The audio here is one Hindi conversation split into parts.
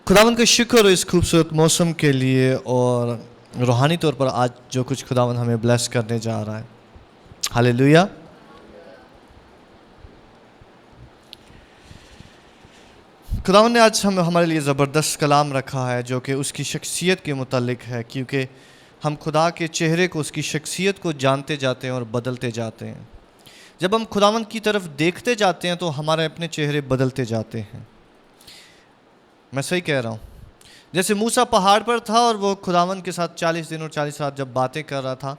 खुदावन का शुक्र हो इस खूबसूरत मौसम के लिए और रूहानी तौर पर आज जो कुछ खुदावन हमें ब्लेस करने जा रहा है। हालेलुया। खुदावन ने आज हमारे लिए ज़बरदस्त कलाम रखा है जो कि उसकी शख्सियत के मुतालिक है, क्योंकि हम खुदा के चेहरे को, उसकी शख्सियत को जानते जाते हैं और बदलते जाते हैं। जब हम खुदावन की तरफ देखते जाते हैं तो हमारे अपने चेहरे बदलते जाते हैं। मैं सही कह रहा हूँ? जैसे मूसा पहाड़ पर था और वो खुदावन के साथ 40 दिन और 40 रात जब बातें कर रहा था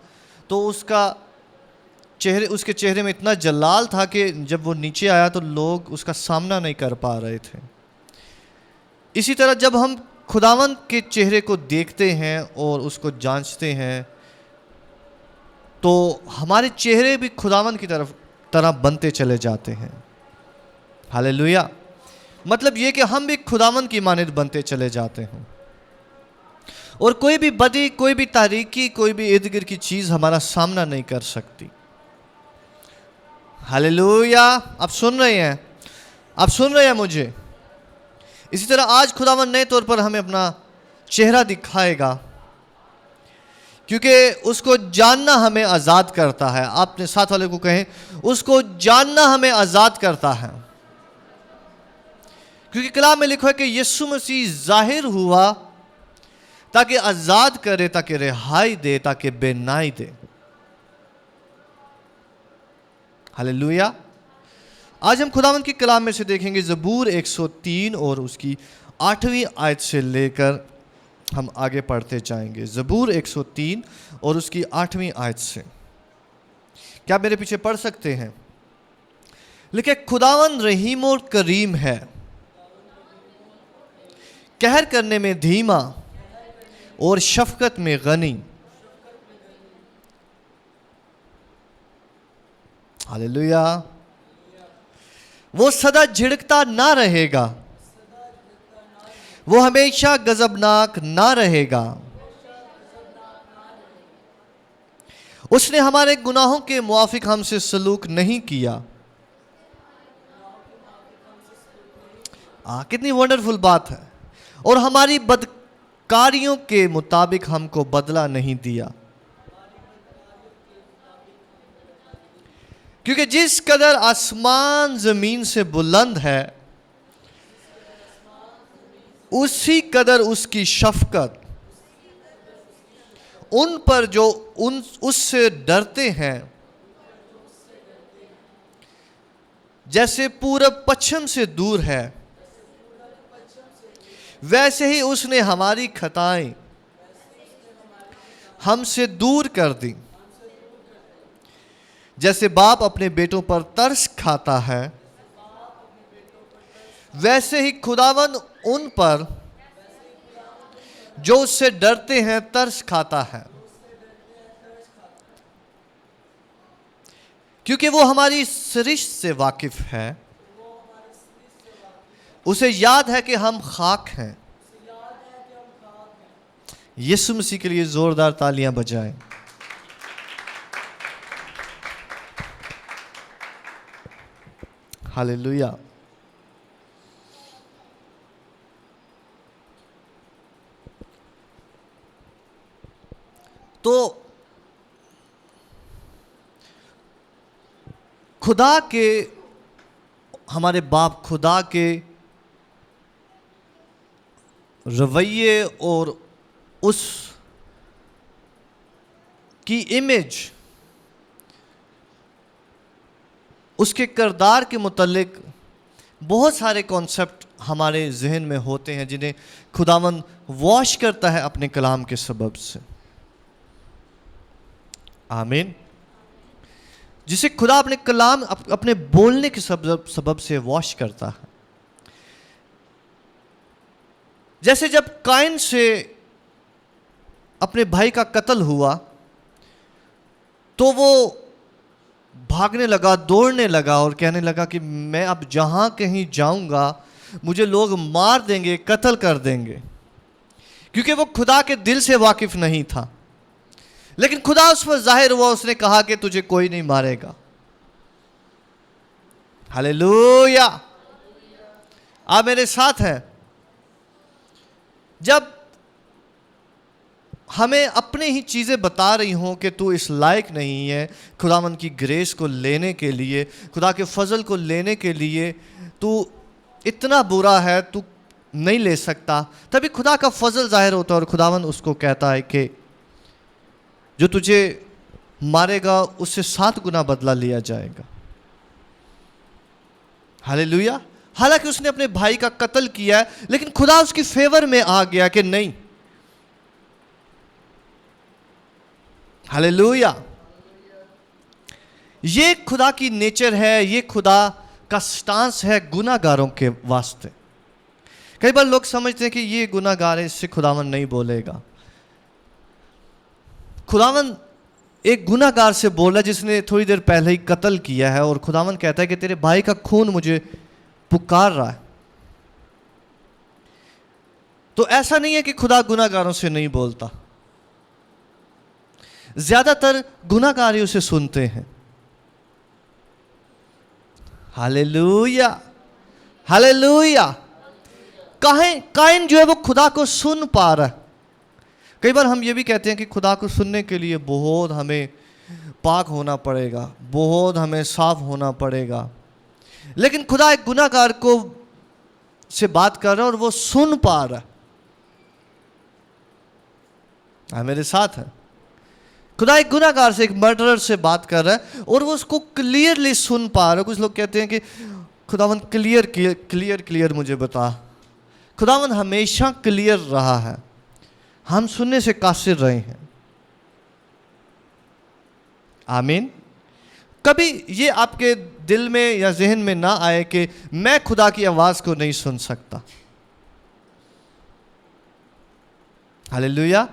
तो उसके चेहरे में इतना जलाल था कि जब वो नीचे आया तो लोग उसका सामना नहीं कर पा रहे थे। इसी तरह जब हम खुदावन के चेहरे को देखते हैं और उसको जांचते हैं तो हमारे चेहरे भी खुदावन की तरह बनते चले जाते हैं। हालेलुया। मतलब ये कि हम भी खुदावन की मानद बनते चले जाते हैं और कोई भी बदी, कोई भी तारीकी, कोई भी इर्द गिर्द की चीज़ हमारा सामना नहीं कर सकती। हालेलुया। आप सुन रहे हैं? आप सुन रहे हैं मुझे? इसी तरह आज खुदावन नए तौर पर हमें अपना चेहरा दिखाएगा, क्योंकि उसको जानना हमें आज़ाद करता है। आपने साथ वाले को कहें, उसको जानना हमें आज़ाद करता है, क्योंकि कलाम में लिखा है कि यीशु मसीह जाहिर हुआ ताकि आज़ाद करे, ताकि रिहाई दे, ताकि बेनाई दे। हालेलुया। आज हम खुदावंद की कलाम में से देखेंगे ज़बूर 103 और उसकी 8वीं आयत से लेकर हम आगे पढ़ते जाएंगे। ज़बूर 103 और उसकी 8वीं आयत से। क्या मेरे पीछे पढ़ सकते हैं? लिखे, खुदावंद रहीम और करीम है, कहर करने में धीमा और शफकत में गनी। हालेलुया। वो सदा झिड़कता ना रहेगा, वो हमेशा गजबनाक ना रहेगा। उसने हमारे गुनाहों के मुआफिक हमसे सलूक नहीं किया। कितनी वंडरफुल बात है। और हमारी बदकारियों के मुताबिक हमको बदला नहीं दिया, क्योंकि जिस कदर आसमान जमीन से बुलंद है उसी कदर उसकी शफकत उन पर जो उससे डरते हैं। जैसे पूरब पश्चिम से दूर है, वैसे ही उसने हमारी खताएं हमसे दूर कर दी। जैसे बाप अपने बेटों पर तरस खाता है, वैसे ही खुदावन उन पर जो उससे डरते हैं तरस खाता है, क्योंकि वो हमारी सरिश्त से वाकिफ है। उसे याद है कि हम खाक हैं। यीशु मसीह के लिए जोरदार तालियां बजाएं। हालेलुया। तो खुदा के, हमारे बाप खुदा के रवैये और उस की इमेज, उसके किरदार के मुतालिक बहुत सारे कॉन्सेप्ट हमारे जहन में होते हैं जिन्हें खुदावंद वॉश करता है अपने कलाम के सबब से। आमीन। जिसे खुदा अपने कलाम, अपने बोलने के सबब से वॉश करता है। जैसे जब काइन से अपने भाई का कत्ल हुआ तो वो भागने लगा, दौड़ने लगा और कहने लगा कि मैं अब जहां कहीं जाऊंगा मुझे लोग मार देंगे, कत्ल कर देंगे, क्योंकि वो खुदा के दिल से वाकिफ नहीं था। लेकिन खुदा उस पर जाहिर हुआ, उसने कहा कि तुझे कोई नहीं मारेगा। हालेलुया। आप मेरे साथ हैं? जब हमें अपने ही चीज़ें बता रही हों कि तू इस लायक नहीं है खुदावंद की ग्रेस को लेने के लिए, खुदा के फजल को लेने के लिए, तू इतना बुरा है, तू नहीं ले सकता, तभी खुदा का फजल जाहिर होता है और खुदावंद उसको कहता है कि जो तुझे मारेगा उससे 7 गुना बदला लिया जाएगा। हालेलुया। हालांकि उसने अपने भाई का कत्ल किया है, लेकिन खुदा उसकी फेवर में आ गया कि नहीं। हालेलुया। ये खुदा की नेचर है, ये खुदा का स्टांस है गुनाहगारों के वास्ते। कई बार लोग समझते हैं कि ये गुनाहगार है, इससे खुदावन नहीं बोलेगा। खुदावन एक गुनाहगार से बोला जिसने थोड़ी देर पहले ही कत्ल किया है, और खुदावन कहता है कि तेरे भाई का खून मुझे पुकार रहा है। तो ऐसा नहीं है कि खुदा गुनाहगारों से नहीं बोलता, ज्यादातर गुनाहगार ही उसे सुनते हैं। Hallelujah, hallelujah. काइन जो है वो खुदा को सुन पा रहा है। कई बार हम ये भी कहते हैं कि खुदा को सुनने के लिए बहुत हमें पाक होना पड़ेगा, बहुत हमें साफ होना पड़ेगा, लेकिन खुदा एक गुनाहगार को से बात कर रहा है और वो सुन पा रहा है। मेरे साथ है। खुदा एक गुनाहगार से, एक मर्डरर से बात कर रहा है और वो उसको क्लियरली सुन पा रहा है। कुछ लोग कहते हैं कि खुदावन क्लियर मुझे बता। खुदावन हमेशा क्लियर रहा है, हम सुनने से कासिर रहे हैं। आमीन। कभी ये आपके दिल में या जहन में ना आए कि मैं खुदा की आवाज को नहीं सुन सकता। हालेलुया।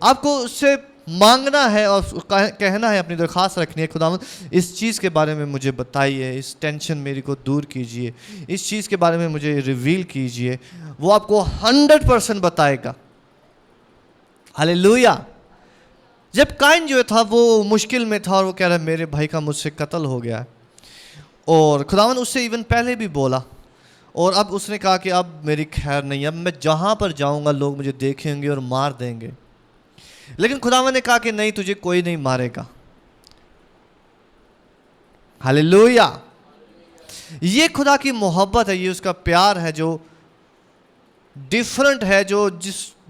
आपको उससे मांगना है और कहना है, अपनी दरख्वास्त रखनी है, खुदावन इस चीज़ के बारे में मुझे बताइए, इस टेंशन मेरी को दूर कीजिए, इस चीज़ के बारे में मुझे रिवील कीजिए। वो आपको 100% बताएगा। हालेलुया। जब काइन जो था वो मुश्किल में था और वो कह रहा है मेरे भाई का मुझसे कत्ल हो गया है, और खुदावन उससे इवन पहले भी बोला, और अब उसने कहा कि अब मेरी खैर नहीं, अब मैं जहाँ पर जाऊँगा लोग मुझे देखेंगे और मार देंगे। लेकिन खुदावन ने कहा कि नहीं, तुझे कोई नहीं मारेगा। हालेलुया। ये खुदा की मोहब्बत है, ये उसका प्यार है जो डिफरेंट है, जो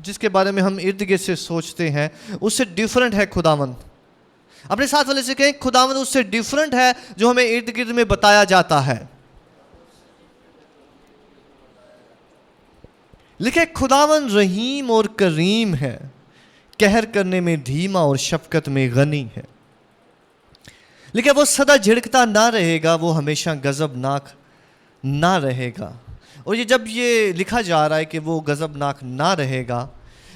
जिसके बारे में हम इर्द गिर्द से सोचते हैं उससे डिफरेंट है। खुदावन अपने साथ वाले से कहें, खुदावन उससे डिफरेंट है जो हमें इर्द गिर्द में बताया जाता है। लिखे, खुदावन रहीम और करीम है, कहर करने में धीमा और शफकत में गनी है। लेकिन वो सदा झिड़कता ना रहेगा, वो हमेशा गजबनाक ना रहेगा। और ये जब ये लिखा जा रहा है कि वो गजबनाक ना रहेगा,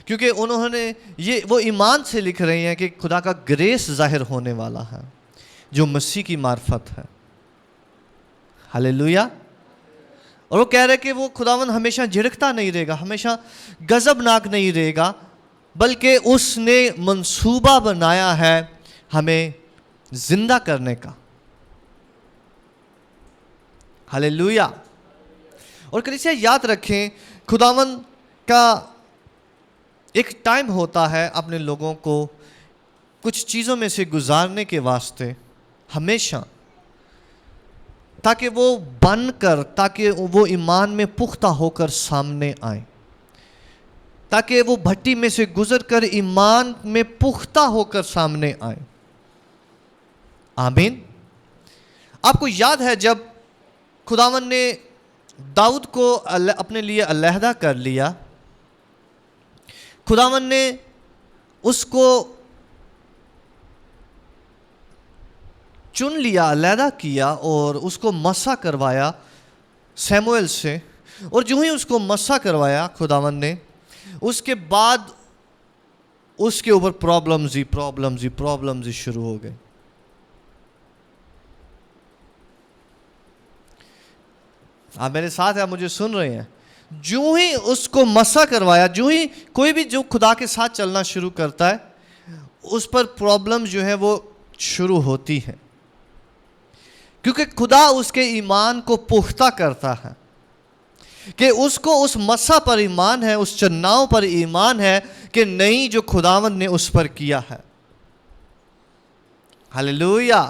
क्योंकि उन्होंने वो ईमान से लिख रहे हैं कि खुदा का ग्रेस जाहिर होने वाला है जो मसीह की मार्फत है। हालेलुया। और वो कह रहे हैं कि वो खुदावन हमेशा झिड़कता नहीं रहेगा, हमेशा गजबनाक नहीं रहेगा, बल्कि उसने मंसूबा बनाया है हमें जिंदा करने का। हालेलुया। और कलीसिया याद रखें, खुदावन का एक टाइम होता है अपने लोगों को कुछ चीज़ों में से गुजारने के वास्ते, हमेशा, ताकि वो बनकर, ताकि वो ईमान में पुख्ता होकर सामने आए, ताकि वो भट्टी में से गुजरकर ईमान में पुख्ता होकर सामने आए। आमीन। आपको याद है जब खुदावन ने दाऊद को अपने लिए अलहदा कर लिया, खुदावन ने उसको चुन लिया, अलहदा किया और उसको मसा करवाया सैमुएल से। और जो ही उसको मसा करवाया खुदावन ने, उसके बाद उसके ऊपर प्रॉब्लम्स ही शुरू हो गए। आप मेरे साथ हैं, आप मुझे सुन रहे हैं। जो ही उसको मसा करवाया, जो ही कोई भी जो खुदा के साथ चलना शुरू करता है, उस पर प्रॉब्लम जो है वो शुरू होती है, क्योंकि खुदा उसके ईमान को पुख्ता करता है। कि उसको उस मसा पर ईमान है, उस चन्नाव पर ईमान है कि नहीं जो खुदावंद ने उस पर किया है। हालेलुया।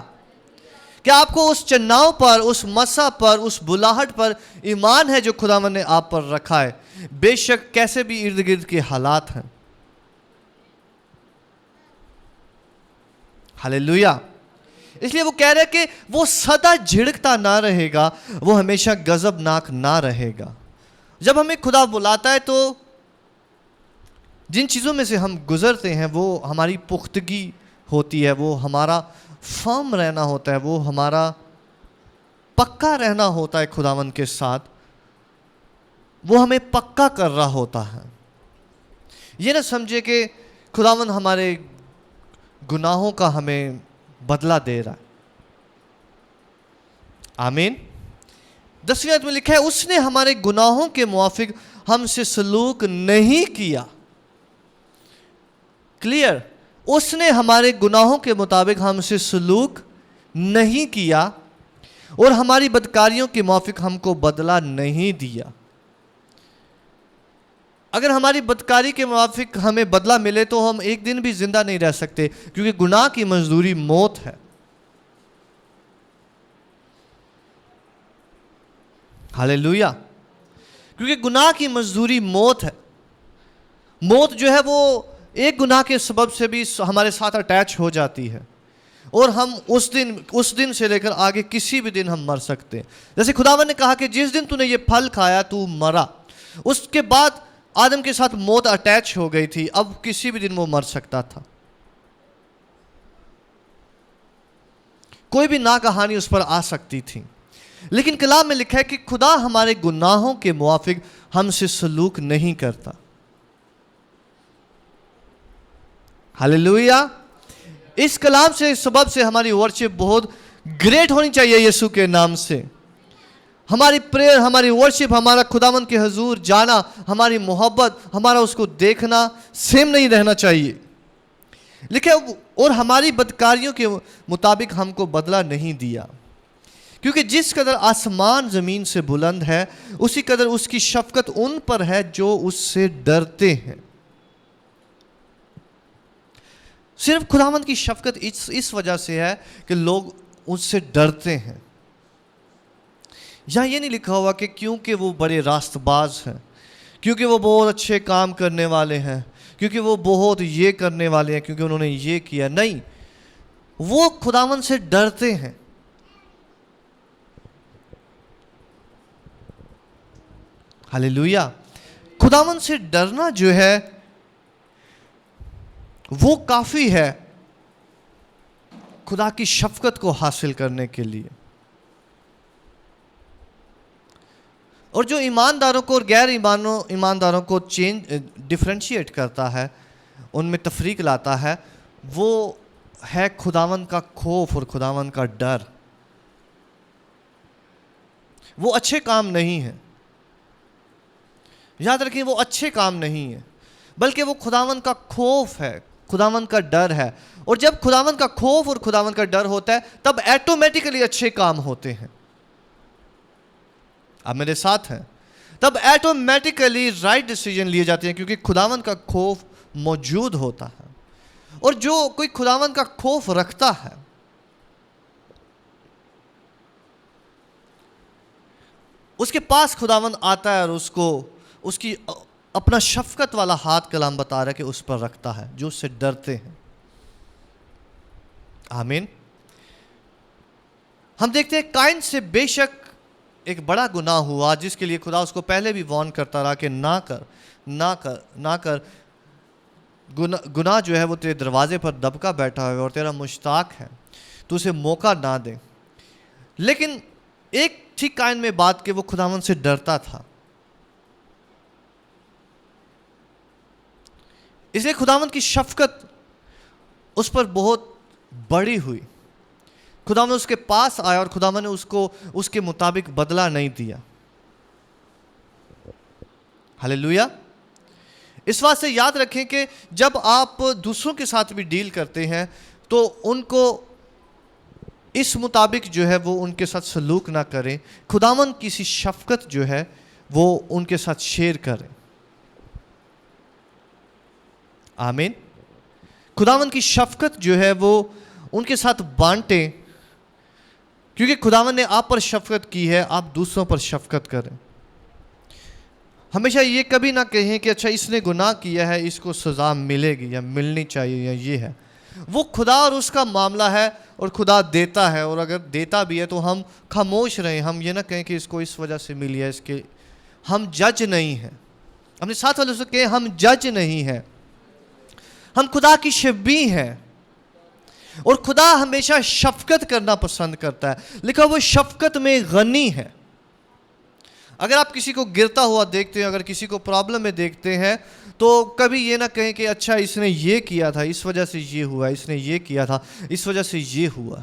क्या आपको उस चन्नाव पर, उस मसा पर, उस बुलाहट पर ईमान है जो खुदावंद ने आप पर रखा है, बेशक कैसे भी इर्द गिर्द के हालात हैं। हालेलुया। इसलिए वो कह रहे हैं कि वो सदा झिड़कता ना रहेगा, वो हमेशा गजबनाक ना रहेगा। जब हमें खुदा बुलाता है तो जिन चीज़ों में से हम गुजरते हैं वो हमारी पुख्तगी होती है, वो हमारा फर्म रहना होता है, वो हमारा पक्का रहना होता है खुदावंद के साथ। वो हमें पक्का कर रहा होता है। ये ना समझे कि खुदावंद हमारे गुनाहों का हमें बदला दे रहा है। आमीन। 10वीं आयत में लिखा है, उसने हमारे गुनाहों के मुआफिक हमसे सलूक नहीं किया। क्लियर। उसने हमारे गुनाहों के मुताबिक हमसे सलूक नहीं किया और हमारी बदकारियों के मुआफिक हमको बदला नहीं दिया। अगर हमारी बदकारी के मुआफिक हमें बदला मिले तो हम एक दिन भी जिंदा नहीं रह सकते, क्योंकि गुनाह की मजदूरी मौत है। हालेलुया। क्योंकि गुनाह की मजदूरी मौत है। मौत जो है वो एक गुनाह के सबब से भी हमारे साथ अटैच हो जाती है और हम उस दिन से लेकर आगे किसी भी दिन हम मर सकते हैं। जैसे खुदावंद ने कहा कि जिस दिन तूने ये फल खाया तू मरा, उसके बाद आदम के साथ मौत अटैच हो गई थी, अब किसी भी दिन वो मर सकता था। कोई भी नाकहानी उस पर आ सकती थी। लेकिन कलाम में लिखा है कि खुदा हमारे गुनाहों के मुआफिक हमसे सलूक नहीं करता। हालेलुया। इस कलाम से सबब से हमारी वर्शिप बहुत ग्रेट होनी चाहिए यीशु के नाम से। हमारी प्रेयर, हमारी वर्शिप, हमारा खुदावंद के हजूर जाना, हमारी मोहब्बत, हमारा उसको देखना सेम नहीं रहना चाहिए। लिखे, और हमारी बदकारियों के मुताबिक हमको बदला नहीं दिया, क्योंकि जिस कदर आसमान ज़मीन से बुलंद है उसी कदर उसकी शफकत उन पर है जो उससे डरते हैं। सिर्फ खुदावंद की शफकत इस वजह से है कि लोग उससे डरते हैं। यहाँ ये नहीं लिखा हुआ कि क्योंकि वो बड़े रास्तबाज हैं, क्योंकि वो बहुत अच्छे काम करने वाले हैं, क्योंकि वो बहुत ये करने वाले हैं, क्योंकि उन्होंने ये किया। नहीं, वो खुदावंद से डरते हैं। हालेलुया। खुदावंद से डरना जो है वो काफी है खुदा की शफकत को हासिल करने के लिए। और जो ईमानदारों को और गैर ईमानदारों को डिफरेंशिएट करता है, उनमें तफरीक लाता है, वो है खुदावंद का खौफ और खुदावंद का डर। वो अच्छे काम नहीं है, याद रखिए, वो अच्छे काम नहीं है, बल्कि वो खुदावंद का खौफ है, खुदावंद का डर है। और जब खुदावंद का खौफ और खुदावंद का डर होता है तब ऑटोमेटिकली अच्छे काम होते हैं। आप मेरे साथ हैं? तब ऑटोमेटिकली राइट डिसीजन लिए जाते हैं, क्योंकि खुदावंद का खौफ मौजूद होता है। और जो कोई खुदावंद का खौफ रखता है, उसके पास खुदावंद आता है और उसको उसकी अपना शफकत वाला हाथ, कलाम बता रहा है कि उस पर रखता है जो उससे डरते हैं। आमीन। हम देखते हैं काइन से बेशक एक बड़ा गुनाह हुआ, जिसके लिए खुदा उसको पहले भी वार्न करता रहा कि ना कर, ना कर, ना कर। गुनाह जो है वो तेरे दरवाजे पर दबका बैठा हुआ है और तेरा मुश्ताक है, तो उसे मौका ना दे। लेकिन एक थी काइन में बात कि वो खुदावंद से डरता था, इसलिए खुदावंद की शफकत उस पर बहुत बड़ी हुई। खुदावंद उसके पास आया और खुदावंद ने उसको उसके मुताबिक बदला नहीं दिया। हालेलुया। इस बात से याद रखें कि जब आप दूसरों के साथ भी डील करते हैं तो उनको इस मुताबिक जो है वो उनके साथ सलूक ना करें। खुदावंद की सी शफकत जो है वो उनके साथ शेयर करें। आमीन। खुदावन की शफकत जो है वो उनके साथ बांटे, क्योंकि खुदावन ने आप पर शफकत की है, आप दूसरों पर शफकत करें। हमेशा ये कभी ना कहें कि अच्छा इसने गुनाह किया है, इसको सज़ा मिलेगी या मिलनी चाहिए या ये है। वो खुदा और उसका मामला है, और खुदा देता है, और अगर देता भी है तो हम खामोश रहें। हम ये ना कहें कि इसको इस वजह से मिली है, इसके हम जज नहीं हैं। अपने साथ वालों से कहें हम जज नहीं हैं, हम खुदा की शबीह हैं। और खुदा हमेशा शफकत करना पसंद करता है। लिखा वो शफकत में गनी है। अगर आप किसी को गिरता हुआ देखते हैं, अगर किसी को प्रॉब्लम में देखते हैं, तो कभी ये ना कहें कि अच्छा इसने ये किया था, इस वजह से ये हुआ, इसने ये किया था, इस वजह से ये हुआ।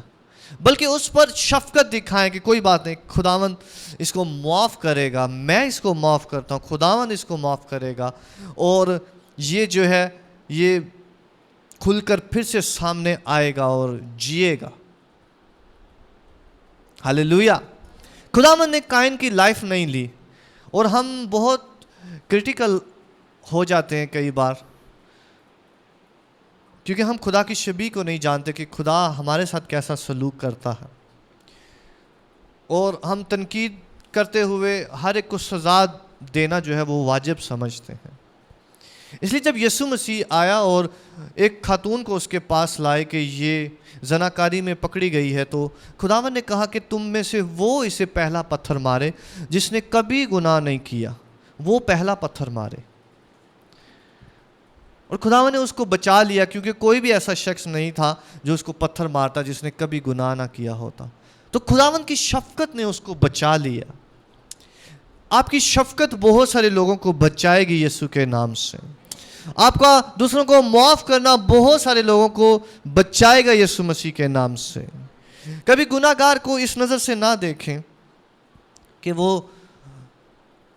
बल्कि उस पर शफकत दिखाएं कि कोई बात नहीं, खुदावन इसको माफ़ करेगा, मैं इसको माफ़ करता हूँ, खुदावन इसको माफ़ करेगा, और ये जो है ये खुलकर फिर से सामने आएगा और जिएगा। हालेलुया। खुदावन ने कायन की लाइफ नहीं ली, और हम बहुत क्रिटिकल हो जाते हैं कई बार, क्योंकि हम खुदा की शबीह को नहीं जानते कि खुदा हमारे साथ कैसा सलूक करता है, और हम तनकीद करते हुए हर एक को सज़ा देना जो है वो वाजिब समझते हैं। इसलिए जब यीशु मसीह आया और एक खातून को उसके पास लाए कि ये जनाकारी में पकड़ी गई है, तो खुदावन ने कहा कि तुम में से वो इसे पहला पत्थर मारे जिसने कभी गुनाह नहीं किया, वो पहला पत्थर मारे। और खुदावन ने उसको बचा लिया, क्योंकि कोई भी ऐसा शख्स नहीं था जो उसको पत्थर मारता जिसने कभी गुनाह ना किया होता। तो खुदावन की शफकत ने उसको बचा लिया। आपकी शफकत बहुत सारे लोगों को बचाएगी यीशु के नाम से। आपका दूसरों को माफ़ करना बहुत सारे लोगों को बचाएगा यीशु मसीह के नाम से। कभी गुनाहगार को इस नज़र से ना देखें कि वो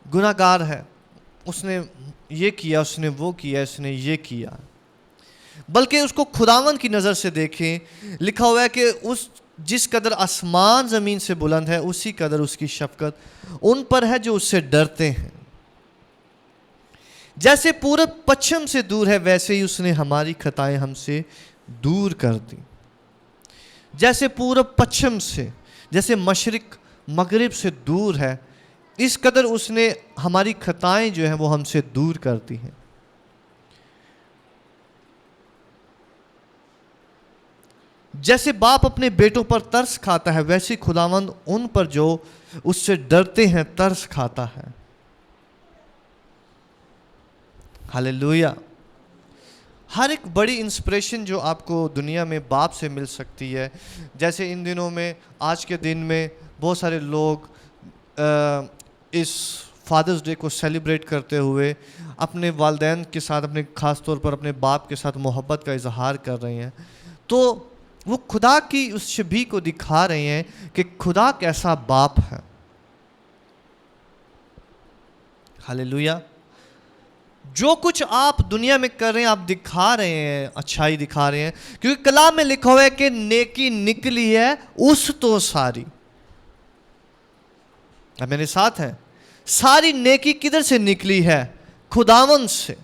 गुनाहगार है, उसने ये किया, उसने वो किया, इसने ये किया, बल्कि उसको खुदावन की नज़र से देखें। लिखा हुआ है कि उस जिस कदर आसमान ज़मीन से बुलंद है, उसी कदर उसकी शफकत उन पर है जो उससे डरते हैं। जैसे पूरब पश्चिम से दूर है, वैसे ही उसने हमारी खताएं हमसे दूर कर दी। जैसे पूरब पश्चिम से, जैसे मशरिक मगरिब से दूर है, इस कदर उसने हमारी खताएं जो हैं वो हमसे दूर कर दी हैं। जैसे बाप अपने बेटों पर तरस खाता है, वैसे खुदावंद उन पर जो उससे डरते हैं तरस खाता है। हालेलुया। हर एक बड़ी इंस्पिरेशन जो आपको दुनिया में बाप से मिल सकती है, जैसे इन दिनों में, आज के दिन में बहुत सारे लोग इस फादर्स डे को सेलिब्रेट करते हुए अपने वालिदैन के साथ, अपने ख़ास तौर पर अपने बाप के साथ मोहब्बत का इजहार कर रहे हैं। तो वो खुदा की उस शबीह को दिखा रहे हैं कि खुदा कैसा बाप है। हालेलुया। जो कुछ आप दुनिया में कर रहे हैं, आप दिखा रहे हैं, अच्छाई दिखा रहे हैं, क्योंकि कलाम में लिखा हुआ है कि नेकी निकली है उस तो सारी। अब मेरे साथ हैं, सारी नेकी किधर से निकली है? खुदावन से।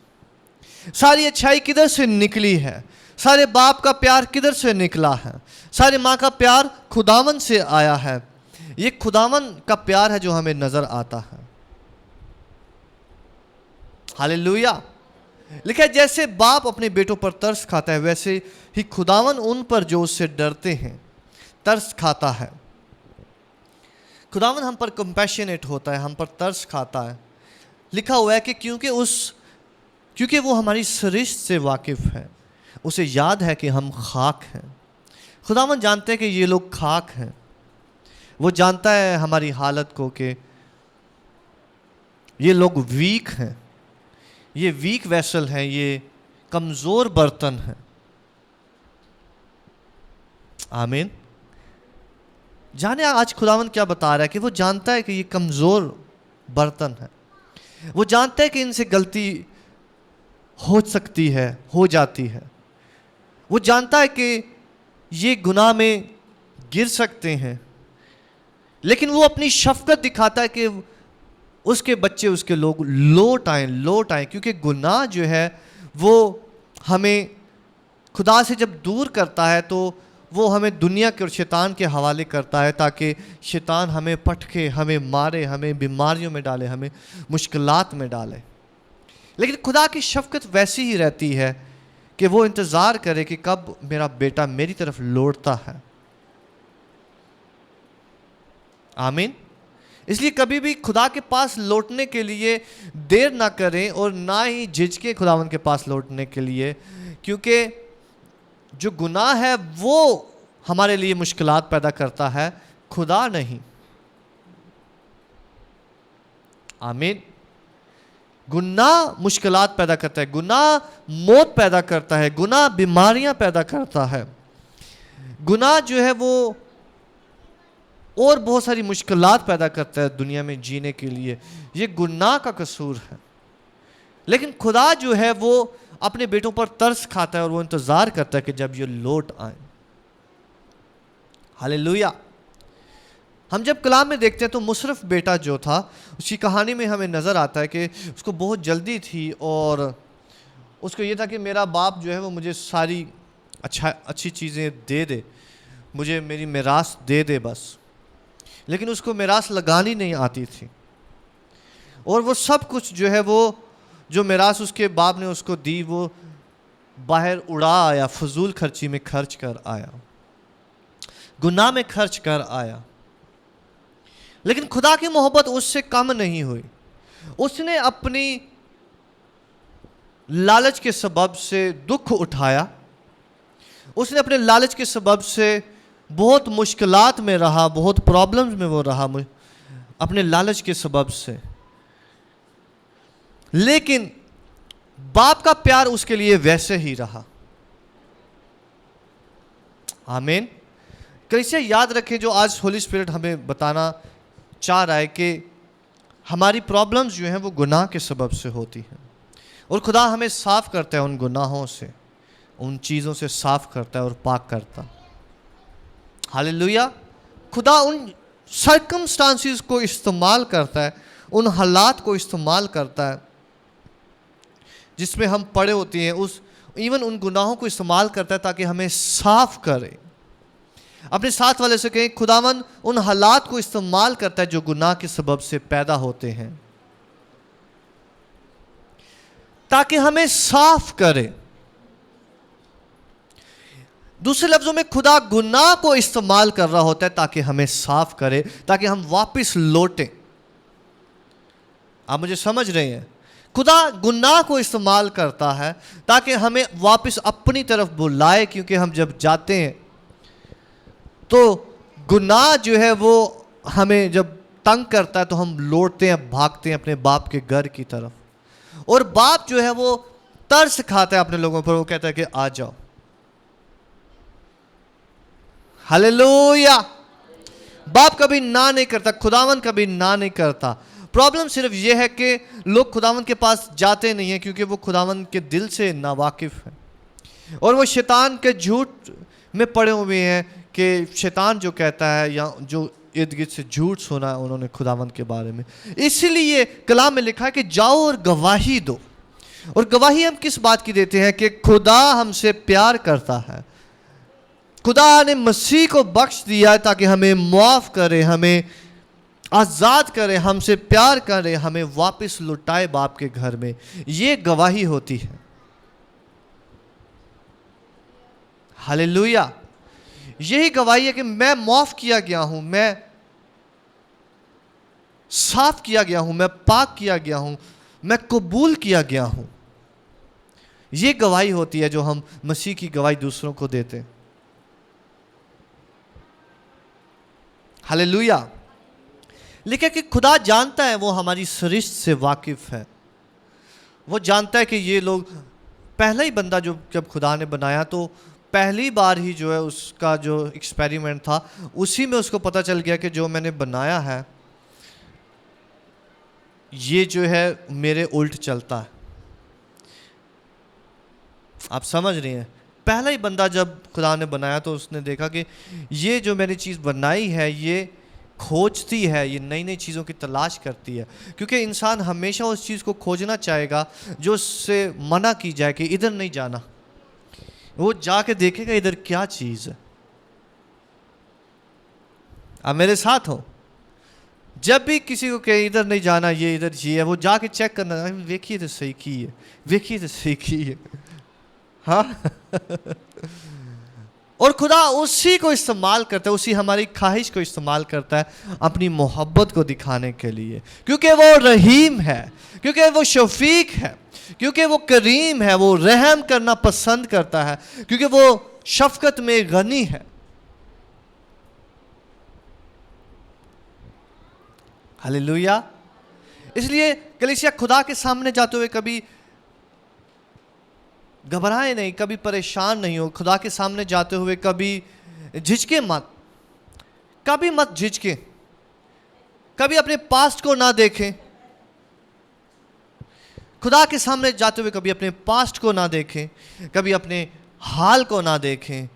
सारी अच्छाई किधर से निकली है? सारे बाप का प्यार किधर से निकला है? सारे माँ का प्यार खुदावन से आया है। ये खुदावन का प्यार है जो हमें नजर आता है। हालेलुया। लिखा है जैसे बाप अपने बेटों पर तरस खाता है, वैसे ही खुदावन उन पर जो उससे डरते हैं तरस खाता है। खुदावन हम पर कंपैशनेट होता है, हम पर तरस खाता है। लिखा हुआ है कि क्योंकि वो हमारी सरिश्त से वाकिफ है, उसे याद है कि हम खाक हैं। खुदावन जानते हैं कि ये लोग खाक हैं। वो जानता है हमारी हालत को कि ये लोग वीक हैं, ये वीक वेसल हैं, ये कमज़ोर बर्तन हैं। आमीन। जाने आज खुदावन क्या बता रहा है कि वो जानता है कि ये कमज़ोर बर्तन है। वो जानता है कि इनसे गलती हो सकती है, हो जाती है। वो जानता है कि ये गुनाह में गिर सकते हैं, लेकिन वो अपनी शफकत दिखाता है कि उसके बच्चे, उसके लोग लौट आए, क्योंकि गुनाह जो है वो हमें खुदा से जब दूर करता है तो वो हमें दुनिया के और शैतान के हवाले करता है, ताकि शैतान हमें पटके, हमें मारे, हमें बीमारियों में डाले, हमें मुश्किलात में डाले। लेकिन खुदा की शफकत वैसी ही रहती है कि वो इंतज़ार करे कि कब मेरा बेटा मेरी तरफ लौटता है। आमीन। इसलिए कभी भी खुदा के पास लौटने के लिए देर ना करें और ना ही झिझकें खुदावन के पास लौटने के लिए, क्योंकि जो गुनाह है वो हमारे लिए मुश्किलात पैदा करता है, खुदा नहीं। आमीन। गुनाह मुश्किलात पैदा करता है, गुनाह मौत पैदा करता है, गुनाह बीमारियां पैदा करता है, गुनाह जो है वो और बहुत सारी मुश्किलात पैदा करता है दुनिया में जीने के लिए। ये गुनाह का कसूर है। लेकिन खुदा जो है वो अपने बेटों पर तरस खाता है और वो इंतजार करता है कि जब ये लौट आए। हालेलुया। हम जब कलाम में देखते हैं तो मुशर्रफ बेटा जो था, उसकी कहानी में हमें नज़र आता है कि उसको बहुत जल्दी थी और उसको ये था कि मेरा बाप जो है वो मुझे सारी अच्छी चीज़ें दे दे, मुझे मेरी मिरास दे दे बस। लेकिन उसको मिरास लगानी नहीं आती थी और वो सब कुछ जो है वो जो मिरास उसके बाप ने उसको दी वो बाहर उड़ा आया, फजूल खर्ची में खर्च कर आया, गुनाह में खर्च कर आया। लेकिन खुदा की मोहब्बत उससे कम नहीं हुई। उसने अपनी लालच के सबब से दुख उठाया, उसने अपने लालच के सबब से बहुत मुश्किलात में रहा, बहुत प्रॉब्लम्स में वो रहा अपने लालच के सबब से। लेकिन बाप का प्यार उसके लिए वैसे ही रहा। आमीन। कैसे याद रखें जो आज होली स्पिरिट हमें बताना चाह रहा है कि हमारी प्रॉब्लम्स जो हैं वो गुनाह के सबब से होती हैं और खुदा हमें साफ करता है उन गुनाहों से, उन चीज़ों से साफ करता है और पाक करता। हालेलुया। खुदा उन सर्कमस्टांसिस को इस्तेमाल करता है, उन हालात को इस्तेमाल करता है जिसमें हम पड़े होते हैं, इवन उन गुनाहों को इस्तेमाल करता है ताकि हमें साफ करे। अपने साथ वाले से कहें, खुदावन उन हालात को इस्तेमाल करता है जो गुनाह के सबब से पैदा होते हैं ताकि हमें साफ करे। दूसरे लफ्जों में खुदा गुनाह को इस्तेमाल कर रहा होता है ताकि हमें साफ करे, ताकि हम वापस लौटें। आप मुझे समझ रहे हैं? खुदा गुनाह को इस्तेमाल करता है ताकि हमें वापस अपनी तरफ बुलाए, क्योंकि हम जब जाते हैं तो गुनाह जो है वो हमें जब तंग करता है तो हम लौटते हैं, भागते हैं अपने बाप के घर की तरफ, और बाप जो है वो तरस खाता है अपने लोगों पर। वो कहता है कि आ जाओ। हालेलुया। बाप कभी ना नहीं करता, खुदावन कभी ना नहीं करता। प्रॉब्लम सिर्फ यह है कि लोग खुदावन के पास जाते नहीं हैं क्योंकि वो खुदावन के दिल से नावाकिफ हैं और वो शैतान के झूठ में पड़े हुए हैं कि शैतान जो कहता है या जो इर्द गिर्द से झूठ सुना है उन्होंने खुदावन के बारे में। इसीलिए कलाम में लिखा है कि जाओ और गवाही दो। और गवाही हम किस बात की देते हैं? कि खुदा हमसे प्यार करता है, खुदा ने मसीह को बख्श दिया ताकि हमें माफ़ करे, हमें आज़ाद करे, हमसे प्यार करे, हमें वापस लुटाए बाप के घर में। ये गवाही होती है। हालेलुया। यही गवाही है कि मैं माफ़ किया गया हूं, मैं साफ किया गया हूं, मैं पाक किया गया हूं, मैं कबूल किया गया हूं। ये गवाही होती है जो हम मसीह की गवाही दूसरों को देते हैं। हालेलुया। लिखा कि खुदा जानता है, वो हमारी सरिश्त से वाकिफ है। वो जानता है कि ये लोग, पहला ही बंदा जो जब खुदा ने बनाया तो पहली बार ही जो है उसका जो एक्सपेरिमेंट था उसी में उसको पता चल गया कि जो मैंने बनाया है ये जो है मेरे उल्ट चलता है। आप समझ रहे हैं? पहला ही बंदा जब खुदा ने बनाया तो उसने देखा कि ये जो मैंने चीज़ बनाई है ये खोजती है, ये नई नई चीज़ों की तलाश करती है, क्योंकि इंसान हमेशा उस चीज़ को खोजना चाहेगा जो उससे मना की जाए कि इधर नहीं जाना। वो जाके देखेगा इधर क्या चीज़ है। आप मेरे साथ हो? जब भी किसी को कहे इधर नहीं जाना, ये इधर ये है, वो जाके चेक करना, देखिए तो सही की है, देखिए तो सही की है। हाँ और खुदा उसी को इस्तेमाल करता है, उसी हमारी ख्वाहिश को इस्तेमाल करता है अपनी मोहब्बत को दिखाने के लिए, क्योंकि वो रहीम है, क्योंकि वो शफीक है, क्योंकि वो करीम है, वो रहम करना पसंद करता है, क्योंकि वो शफकत में गनी है। हालेलुया। इसलिए कलीसिया, खुदा के सामने जाते हुए कभी घबराए नहीं, कभी परेशान नहीं हो। खुदा के सामने जाते हुए कभी झिझके मत, कभी मत झिझके, कभी अपने पास्ट को ना देखें। खुदा के सामने जाते हुए कभी अपने पास्ट को ना देखें, कभी अपने हाल को ना देखें,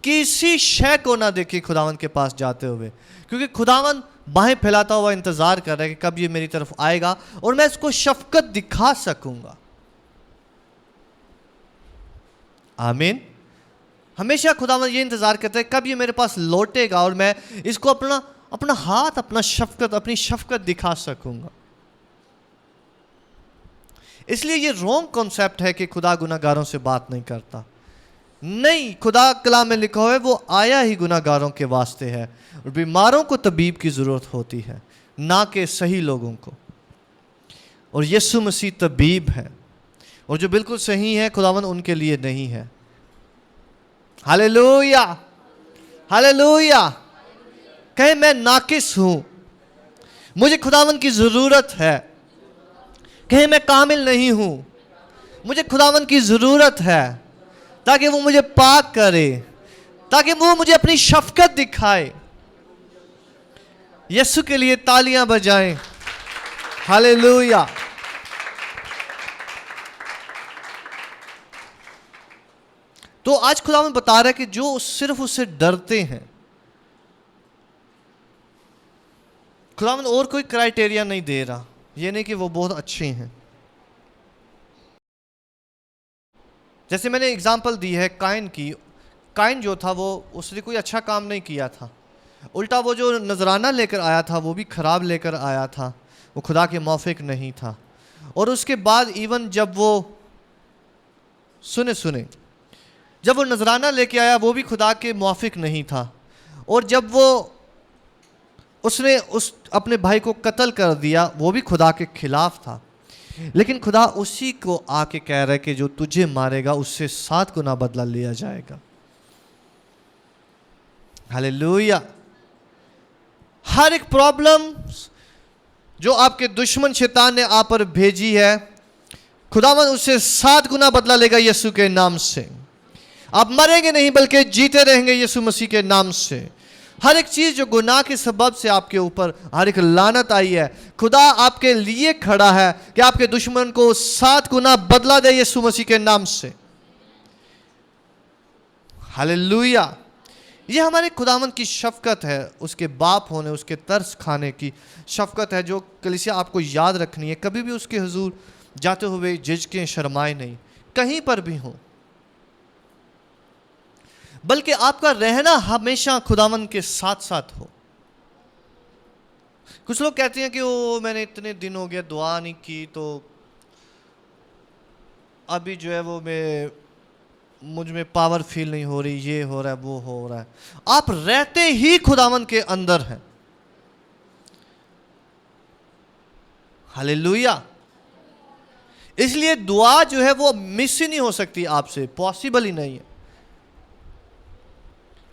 किसी शय को ना देखें खुदावन के पास जाते हुए, क्योंकि खुदावन बाहें फैलाता हुआ इंतजार कर रहा है कि कब ये मेरी तरफ आएगा और मैं इसको शफकत दिखा सकूंगा। आमीन। हमेशा खुदावन ये इंतजार करता है कब ये मेरे पास लौटेगा और मैं इसको अपना हाथ, अपनी शफकत दिखा सकूंगा। इसलिए ये रॉन्ग कॉन्सेप्ट है कि खुदा गुनाहगारों से बात नहीं करता। नहीं, खुदा कलाम में लिखा हुआ है वो आया ही गुनाहगारों के वास्ते है और बीमारों को तबीब की जरूरत होती है, ना कि सही लोगों को। और यीशु मसीह तबीब है, और जो बिल्कुल सही है खुदावन उनके लिए नहीं है। Hallelujah, hallelujah. कहे मैं नाकिस हूं, मुझे खुदावन की जरूरत है। कहे मैं कामिल नहीं हूं, मुझे खुदावन की जरूरत है, ताकि वो मुझे पाक करे, ताकि वो मुझे अपनी शफकत दिखाए। यीशु के लिए तालियां बजाएं। हालेलुया। तो आज खुदावन बता रहा है कि जो सिर्फ उससे डरते हैं, खुदावन और कोई क्राइटेरिया नहीं दे रहा, ये नहीं कि वो बहुत अच्छे हैं। जैसे मैंने एग्जाम्पल दी है काइन की। काइन जो था वो उसने कोई अच्छा काम नहीं किया था, उल्टा वो जो नजराना लेकर आया था वो भी खराब लेकर आया था, वो खुदा के मौफिक नहीं था। और उसके बाद इवन जब वो सुने जब वो नजराना लेके आया वो भी खुदा के मौफिक नहीं था। और जब वो उसने अपने भाई को कत्ल कर दिया वो भी खुदा के खिलाफ था। लेकिन खुदा उसी को आके कह रहा है कि जो तुझे मारेगा उससे 7 गुना बदला लिया जाएगा। हालेलुया। हर एक प्रॉब्लम जो आपके दुश्मन शैतान ने आप पर भेजी है, खुदावन उससे 7 गुना बदला लेगा यीशु के नाम से। आप मरेंगे नहीं बल्कि जीते रहेंगे यीशु मसीह के नाम से। हर एक चीज जो गुनाह के सबब से आपके ऊपर हर एक लानत आई है, खुदा आपके लिए खड़ा है कि आपके दुश्मन को 7 गुना बदला दे यीशु मसीह के नाम से। हालेलुया। ये हमारे खुदावन की शफकत है, उसके बाप होने, उसके तरस खाने की शफकत है, जो कलीसिया आपको याद रखनी है। कभी भी उसके हुजूर जाते हुए झिझकें, शर्माए नहीं, कहीं पर भी हो, बल्कि आपका रहना हमेशा खुदावन के साथ साथ हो। कुछ लोग कहते हैं कि वो मैंने इतने दिन हो गया दुआ नहीं की, तो अभी जो है वो मुझ में पावर फील नहीं हो रही, ये हो रहा है, वो हो रहा है। आप रहते ही खुदावन के अंदर हैं। हालेलुया। इसलिए दुआ जो है वो मिस ही नहीं हो सकती आपसे, पॉसिबल ही नहीं है।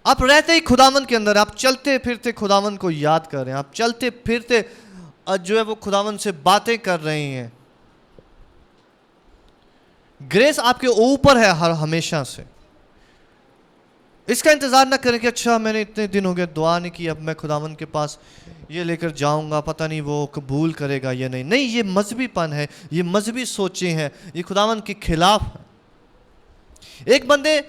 आप रहते ही खुदावन के अंदर, आप चलते फिरते खुदावन को याद कर रहे हैं, आप चलते फिरते जो है वो खुदावन से बातें कर रहे हैं। ग्रेस आपके ऊपर है हर हमेशा से। इसका इंतजार ना करें कि अच्छा मैंने इतने दिन हो गए दुआ नहीं की, अब मैं खुदावन के पास ये लेकर जाऊंगा, पता नहीं वो कबूल करेगा या नहीं। नहीं, ये मजहबीपन है, ये मजहबी सोचें हैं, ये खुदावन के खिलाफ है। एक बंदे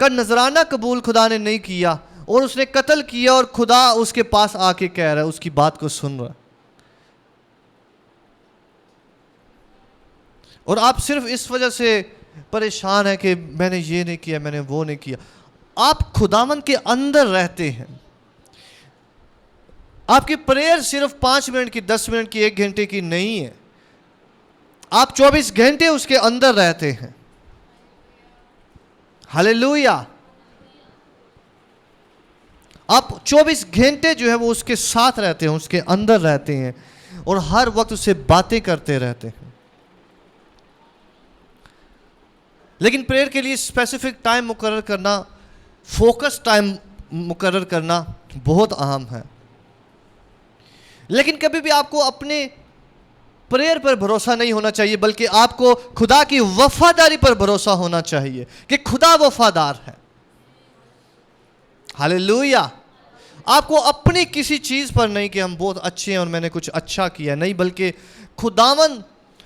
का नजराना कबूल खुदा ने नहीं किया और उसने कत्ल किया और खुदा उसके पास आके कह रहा है, उसकी बात को सुन रहा है। और आप सिर्फ इस वजह से परेशान है कि मैंने ये नहीं किया, मैंने वो नहीं किया। आप खुदावन के अंदर रहते हैं। आपकी प्रेयर सिर्फ 5 मिनट की, 10 मिनट की, 1 घंटे की नहीं है। आप 24 घंटे उसके अंदर रहते हैं। हालेलुया। आप 24 घंटे जो है वो उसके साथ रहते हैं, उसके अंदर रहते हैं और हर वक्त उससे बातें करते रहते हैं। लेकिन प्रेयर के लिए स्पेसिफिक टाइम मुकर्रर करना, फोकस टाइम मुकर्रर करना बहुत अहम है। लेकिन कभी भी आपको अपने प्रेयर पर भरोसा नहीं होना चाहिए, बल्कि आपको खुदा की वफादारी पर भरोसा होना चाहिए कि खुदा वफादार है। हालेलुया। आपको अपनी किसी चीज पर नहीं कि हम बहुत अच्छे हैं और मैंने कुछ अच्छा किया, नहीं, बल्कि खुदावन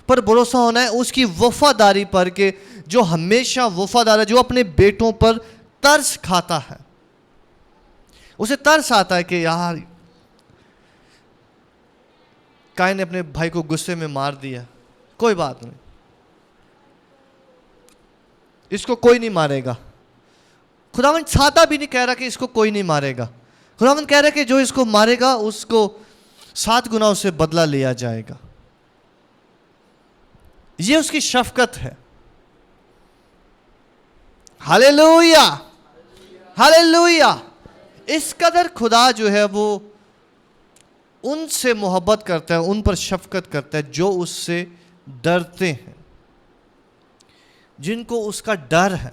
पर भरोसा होना है, उसकी वफादारी पर, कि जो हमेशा वफादार है, जो अपने बेटों पर तरस खाता है। उसे तरस आता है कि यार काइन ने अपने भाई को गुस्से में मार दिया, कोई बात नहीं, इसको कोई नहीं मारेगा। खुदावन चाहता भी नहीं कह रहा कि इसको कोई नहीं मारेगा। खुदावन कह रहा है कि जो इसको मारेगा उसको 7 गुना उससे बदला लिया जाएगा। ये उसकी शफकत है। Hallelujah, hallelujah. इस कदर खुदा जो है वो उनसे मोहब्बत करता है, उन पर शफकत करता है जो उससे डरते हैं, जिनको उसका डर है।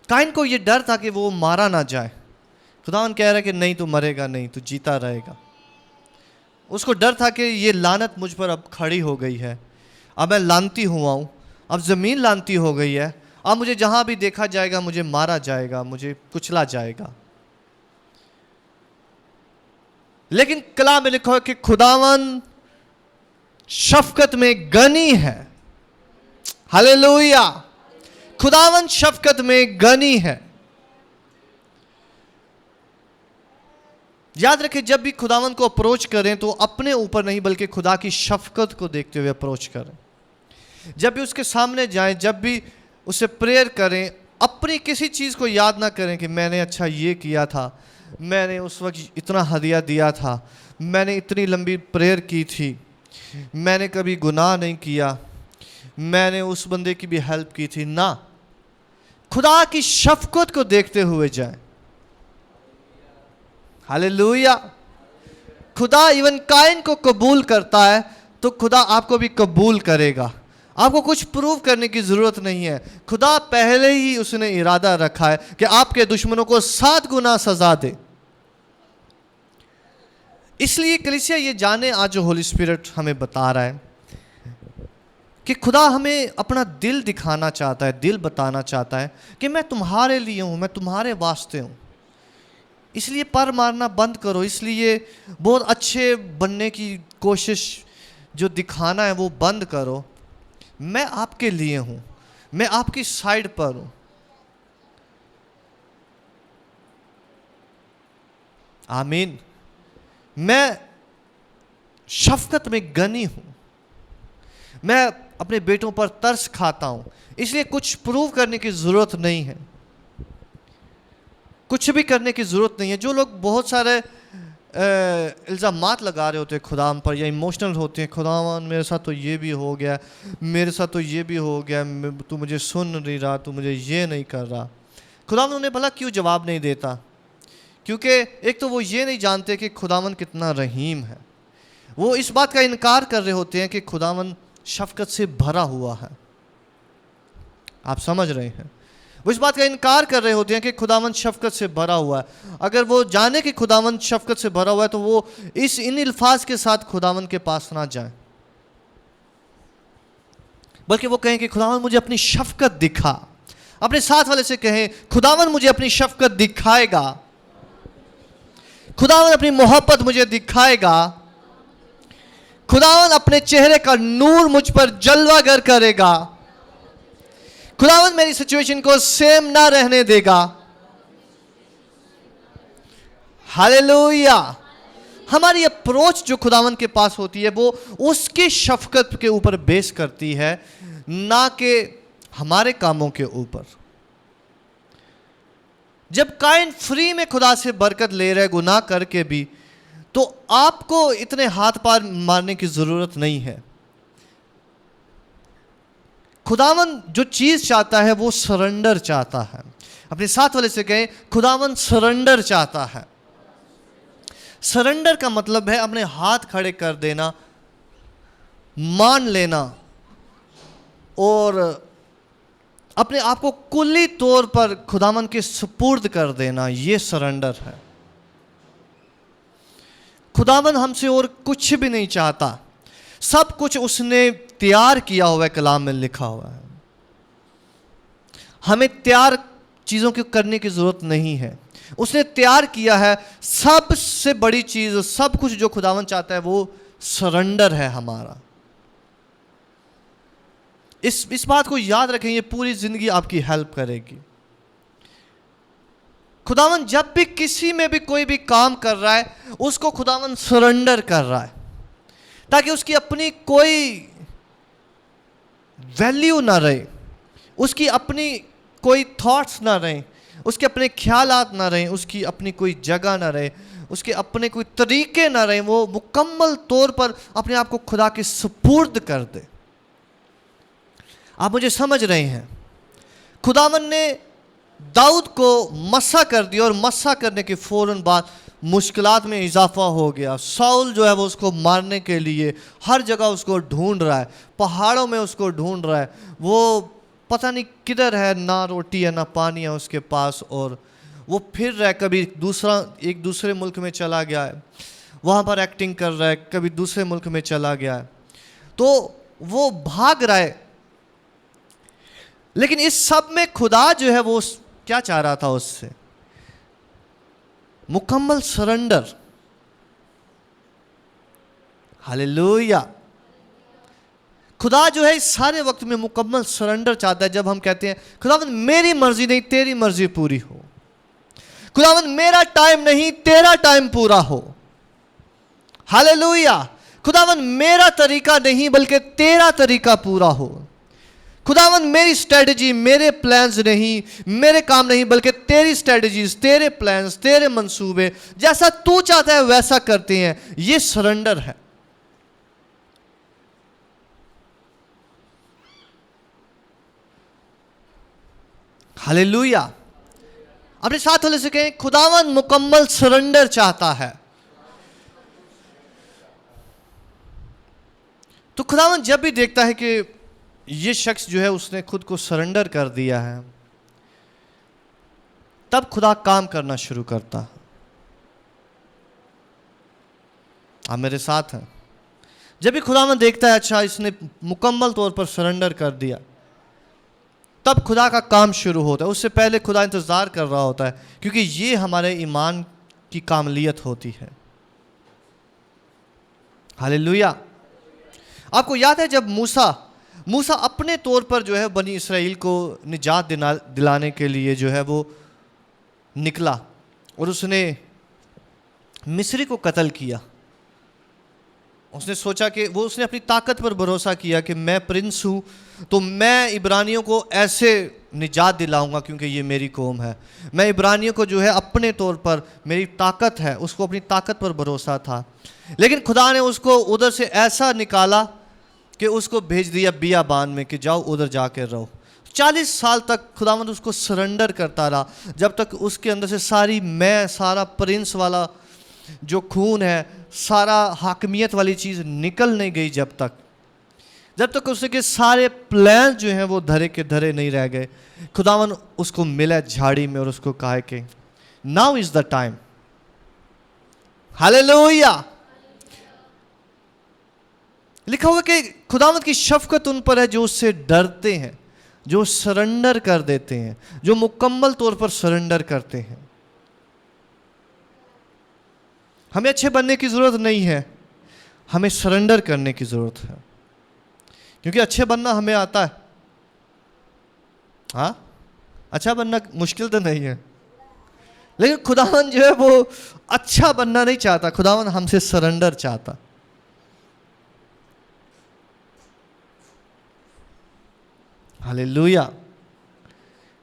काइन को यह डर था कि वो मारा ना जाए। खुदावन कह रहा है कि नहीं, तू मरेगा नहीं, तू जीता रहेगा। उसको डर था कि ये लानत मुझ पर अब खड़ी हो गई है, अब मैं लानती हुआ हूं, अब जमीन लानती हो गई है, अब मुझे जहां भी देखा जाएगा मुझे मारा जाएगा, मुझे कुचला जाएगा। लेकिन कलाम में लिखा है कि खुदावन शफकत में गनी है। हालेलुया। खुदावन शफकत में गनी है। याद रखें, जब भी खुदावन को अप्रोच करें तो अपने ऊपर नहीं बल्कि खुदा की शफकत को देखते हुए अप्रोच करें। जब भी उसके सामने जाएं, जब भी उसे प्रेयर करें, अपनी किसी चीज़ को याद ना करें कि मैंने अच्छा ये किया था, मैंने उस वक्त इतना हदिया दिया था, मैंने इतनी लंबी प्रेयर की थी, मैंने कभी गुनाह नहीं किया, मैंने उस बंदे की भी हेल्प की थी। ना, खुदा की शफकत को देखते हुए जाएं। हालेलुया। खुदा इवन काइन को कबूल करता है तो खुदा आपको भी कबूल करेगा। आपको कुछ प्रूव करने की जरूरत नहीं है। खुदा पहले ही उसने इरादा रखा है कि आपके दुश्मनों को 7 गुना सजा दे। इसलिए कलीसिया ये जाने, आज जो होली स्पिरिट हमें बता रहा है कि खुदा हमें अपना दिल दिखाना चाहता है, दिल बताना चाहता है कि मैं तुम्हारे लिए हूं, मैं तुम्हारे वास्ते हूं। इसलिए पर मारना बंद करो, इसलिए बहुत अच्छे बनने की कोशिश जो दिखाना है वो बंद करो। मैं आपके लिए हूं, मैं आपकी साइड पर हूं। आमीन। मैं शफकत में गनी हूं, मैं अपने बेटों पर तरस खाता हूं। इसलिए कुछ प्रूव करने की जरूरत नहीं है, कुछ भी करने की जरूरत नहीं है। जो लोग बहुत सारे इल्ज़ामात लगा रहे होते हैं खुदावन पर, या इमोशनल होते हैं, खुदावन मेरे साथ तो ये भी हो गया, मेरे साथ तो ये भी हो गया, तू मुझे सुन नहीं रहा, तू मुझे ये नहीं कर रहा। खुदावन उन्हें भला क्यों जवाब नहीं देता? क्योंकि एक तो वो ये नहीं जानते कि खुदावन कितना रहीम है। वो इस बात का इनकार कर रहे होते हैं कि खुदावन शफकत से भरा हुआ है। आप समझ रहे हैं? वो इस बात का इनकार कर रहे होते हैं कि खुदावंद शफकत से भरा हुआ है। अगर वो जाने कि खुदावंद शफकत से भरा हुआ है तो वो इन अल्फाज के साथ खुदावंद के पास ना जाए, बल्कि वो कहें कि खुदावंद मुझे अपनी शफकत दिखा। अपने साथ वाले से कहें, खुदावंद मुझे अपनी शफकत दिखाएगा, खुदावंद अपनी मोहब्बत मुझे दिखाएगा, खुदावंद अपने चेहरे का नूर मुझ पर जलवागर करेगा, खुदावन मेरी सिचुएशन को सेम ना रहने देगा। हालेलुया। हमारी अप्रोच जो खुदावन के पास होती है वो उसकी शफकत के ऊपर बेस करती है, ना कि हमारे कामों के ऊपर। जब काइन फ्री में खुदा से बरकत ले रहे गुनाह करके भी, तो आपको इतने हाथ पार मारने की जरूरत नहीं है। खुदावन जो चीज चाहता है वो सरेंडर चाहता है। अपने साथ वाले से कहें, खुदावन सरेंडर चाहता है। सरेंडर का मतलब है अपने हाथ खड़े कर देना, मान लेना और अपने आप को कुल्ली तौर पर खुदावन के सुपुर्द कर देना। ये सरेंडर है। खुदावन हमसे और कुछ भी नहीं चाहता, सब कुछ उसने तैयार किया हुआ है, कलाम में लिखा हुआ है। हमें तैयार चीज़ों को करने की ज़रूरत नहीं है, उसने तैयार किया है। सबसे बड़ी चीज़, सब कुछ जो खुदावन चाहता है वो सरेंडर है हमारा। इस बात को याद रखें, ये पूरी ज़िंदगी आपकी हेल्प करेगी। खुदावन जब भी किसी में भी कोई भी काम कर रहा है, उसको खुदावन सरेंडर कर रहा है, ताकि उसकी अपनी कोई वैल्यू ना रहे, उसकी अपनी कोई थॉट्स ना रहे, उसके अपने ख्यालात ना रहे, उसकी अपनी कोई जगह ना रहे, उसके अपने कोई तरीके ना रहे। वो मुकम्मल तौर पर अपने आप को खुदा के सुपुर्द कर दे। आप मुझे समझ रहे हैं? खुदावन ने दाऊद को मसा कर दिया और मसा करने के फौरन बाद मुश्किलात में इजाफा हो गया। साउल जो है वो उसको मारने के लिए हर जगह उसको ढूंढ रहा है, पहाड़ों में उसको ढूंढ रहा है। वो पता नहीं किधर है, ना रोटी है ना पानी है उसके पास, और वो फिर रहा है। कभी एक दूसरे मुल्क में चला गया है, वहाँ पर एक्टिंग कर रहा है, कभी दूसरे मुल्क में चला गया है, तो वो भाग रहा है। लेकिन इस सब में खुदा जो है वो क्या चाह रहा था उससे? मुकम्मल सरेंडर। हालेलुया। खुदा जो है इस सारे वक्त में मुकम्मल सरेंडर चाहता है। जब हम कहते हैं खुदावन मेरी मर्जी नहीं तेरी मर्जी पूरी हो, खुदावन मेरा टाइम नहीं तेरा टाइम पूरा हो। हालेलुया। खुदावन मेरा तरीका नहीं बल्कि तेरा तरीका पूरा हो। खुदावन मेरी स्ट्रेटजी, मेरे प्लान्स नहीं, मेरे काम नहीं, बल्कि तेरी स्ट्रेटजीज, तेरे प्लान्स, तेरे मंसूबे, जैसा तू चाहता है वैसा करते हैं। ये सरेंडर है। हालेलुया। अपने साथ वाले से कहें, खुदावन मुकम्मल सरेंडर चाहता है। तो खुदावन जब भी देखता है कि ये शख्स जो है उसने खुद को सरेंडर कर दिया है, तब खुदा काम करना शुरू करता है। आप मेरे साथ हैं? जब भी खुदावन देखता है अच्छा इसने मुकम्मल तौर पर सरेंडर कर दिया, तब खुदा का काम शुरू होता है। उससे पहले खुदा इंतज़ार कर रहा होता है, क्योंकि ये हमारे ईमान की कामलियत होती है। हालेलुया। आपको याद है जब मूसा अपने तौर पर जो है बनी इसराइल को निजात दिलाने के लिए जो है वो निकला, और उसने मिस्री को कत्ल किया। उसने सोचा कि उसने अपनी ताकत पर भरोसा किया कि मैं प्रिंस हूँ, तो मैं इब्रानियों को ऐसे निजात दिलाऊंगा क्योंकि ये मेरी कौम है। मैं इब्रानियों को जो है अपने तौर पर, मेरी ताकत है, उसको अपनी ताकत पर भरोसा था। लेकिन खुदा ने उसको उधर से ऐसा निकाला कि उसको भेज दिया बियाबान में कि जाओ उधर जाके रहो। 40 साल तक खुदावंद उसको सरेंडर करता रहा, जब तक उसके अंदर से सारा प्रिंस वाला जो खून है, सारा हाकमियत वाली चीज़ निकल नहीं गई। जब तक उसके सारे प्लान जो हैं वो धरे के धरे नहीं रह गए। खुदावन उसको मिला झाड़ी में और उसको कहा कि now is the time. Hallelujah. लिखा हुआ कि खुदावंद की शफकत उन पर है जो उससे डरते हैं, जो सरेंडर कर देते हैं, जो मुकम्मल तौर पर सरेंडर करते हैं। हमें अच्छे बनने की ज़रूरत नहीं है, हमें सरेंडर करने की ज़रूरत है, क्योंकि अच्छे बनना हमें आता है। हाँ, अच्छा बनना मुश्किल तो नहीं है, लेकिन खुदावन जो है वो अच्छा बनना नहीं चाहता, खुदावन हमसे सरेंडर चाहता। हालेलुया।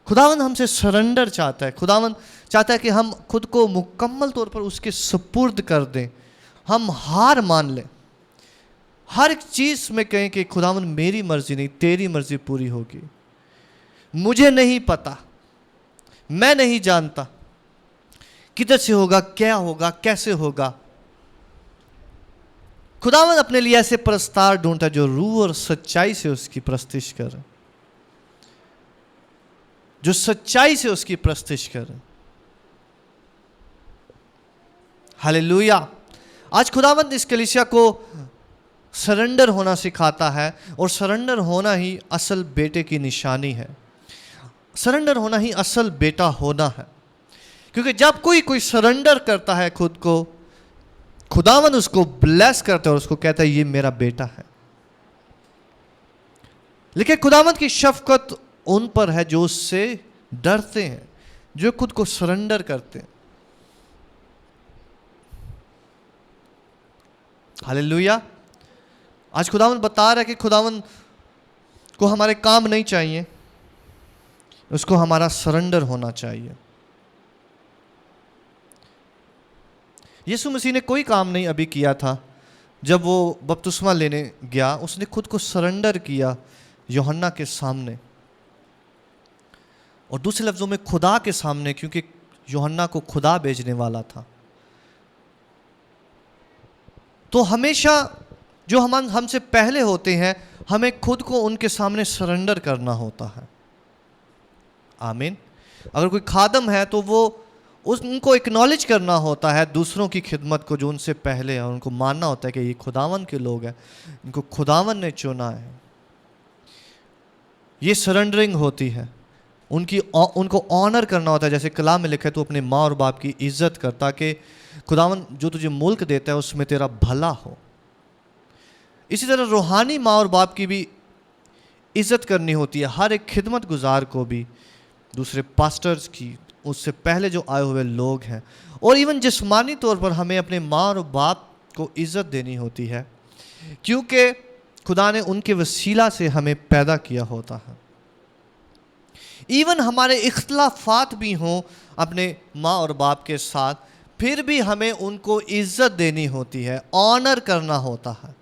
खुदावन हमसे सरेंडर चाहता है, खुदावन चाहता है कि हम खुद को मुकम्मल तौर पर उसके सुपुर्द कर दें, हम हार मान लें, हर एक चीज में कहें कि खुदावन मेरी मर्जी नहीं तेरी मर्जी पूरी होगी, मुझे नहीं पता, मैं नहीं जानता किधर से होगा, क्या होगा, कैसे होगा। खुदावन अपने लिए ऐसे प्रस्ताव ढूंढता है जो रूह और सच्चाई से उसकी प्रस्तिश करे, जो सच्चाई से उसकी प्रस्तिश करे। हालेलुया। आज खुदावंद इस कलीसिया को सरेंडर होना सिखाता है, और सरेंडर होना ही असल बेटे की निशानी है, सरेंडर होना ही असल बेटा होना है। क्योंकि जब कोई सरेंडर करता है खुद को, खुदावंद उसको ब्लेस करता है और उसको कहता है ये मेरा बेटा है। लेकिन खुदावंद की शफकत उन पर है जो उससे डरते हैं, जो खुद को सरेंडर करते हैं। हालेलुया। आज खुदावंद बता रहा है कि खुदावंद को हमारे काम नहीं चाहिए, उसको हमारा सरेंडर होना चाहिए। यीशु मसीह ने कोई काम नहीं अभी किया था, जब वो बपतिस्मा लेने गया उसने खुद को सरेंडर किया यूहन्ना के सामने, और दूसरे लफ्जों में खुदा के सामने, क्योंकि यूहन्ना को खुदा भेजने वाला था। तो हमेशा जो हमसे पहले होते हैं, हमें खुद को उनके सामने सरेंडर करना होता है। आमीन। अगर कोई खादम है तो वो उनको एक्नॉलेज करना होता है दूसरों की खिदमत को जो उनसे पहले है, उनको मानना होता है कि ये खुदावन के लोग हैं, इनको खुदावन ने चुना है। ये सरेंडरिंग होती है, उनको ऑनर करना होता है। जैसे कलाम में लिखा है, तू अपने माँ और बाप की इज्जत कर, ताकि खुदावन जो तुझे मुल्क देता है उसमें तेरा भला हो। इसी तरह रूहानी माँ और बाप की भी इज्जत करनी होती है, हर एक खिदमत गुजार को भी, दूसरे पास्टर्स की, उससे पहले जो आए हुए लोग हैं, और इवन जिस्मानी तौर पर हमें अपने माँ और बाप को इज्जत देनी होती है, क्योंकि खुदा ने उनके वसीला से हमें पैदा किया होता है। इवन हमारे इख्तलाफात भी हों अपने माँ और बाप के साथ, फिर भी हमें उनको इज्जत देनी होती है, ऑनर करना होता है।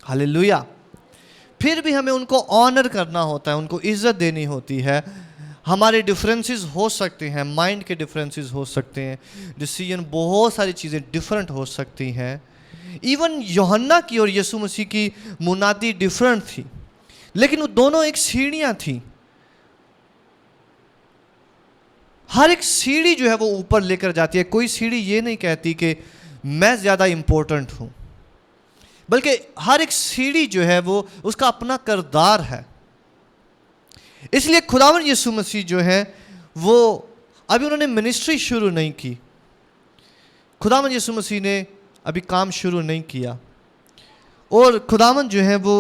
हालेलुया। फिर भी हमें उनको ऑनर करना होता है, उनको इज्जत देनी होती है। हमारे डिफरेंसेस हो सकते हैं, माइंड के डिफरेंसेस हो सकते हैं, डिसीजन, बहुत सारी चीज़ें डिफरेंट हो सकती हैं। इवन यूहन्ना की और यीशु मसीह की मुनादी डिफरेंट थी, लेकिन वो दोनों एक सीढ़ियाँ थी। हर एक सीढ़ी जो है वो ऊपर लेकर जाती है। कोई सीढ़ी ये नहीं कहती कि मैं ज़्यादा इंपॉर्टेंट हूँ, बल्कि हर एक सीढ़ी जो है वो उसका अपना किरदार है। इसलिए खुदावन यीशु मसीह जो है वो अभी उन्होंने मिनिस्ट्री शुरू नहीं की, खुदावन यीशु मसीह ने अभी काम शुरू नहीं किया, और खुदावन जो है वो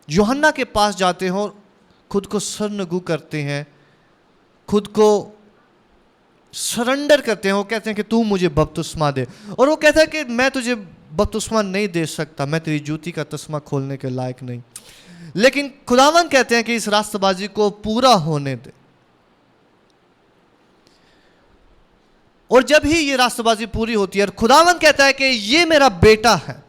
यूहन्ना के पास जाते हैं और खुद को सरनगू करते हैं, खुद को सरेंडर करते हैं। वो कहते हैं कि तू मुझे बपतिस्मा दे, और वो कहता है कि मैं तुझे बपतिस्मा नहीं दे सकता, मैं तेरी जूती का तस्मा खोलने के लायक नहीं। लेकिन खुदावन कहते हैं कि इस रास्तबाजी को पूरा होने दे, और जब ही ये रास्तबाजी पूरी होती है और खुदावन कहता है कि ये मेरा बेटा है,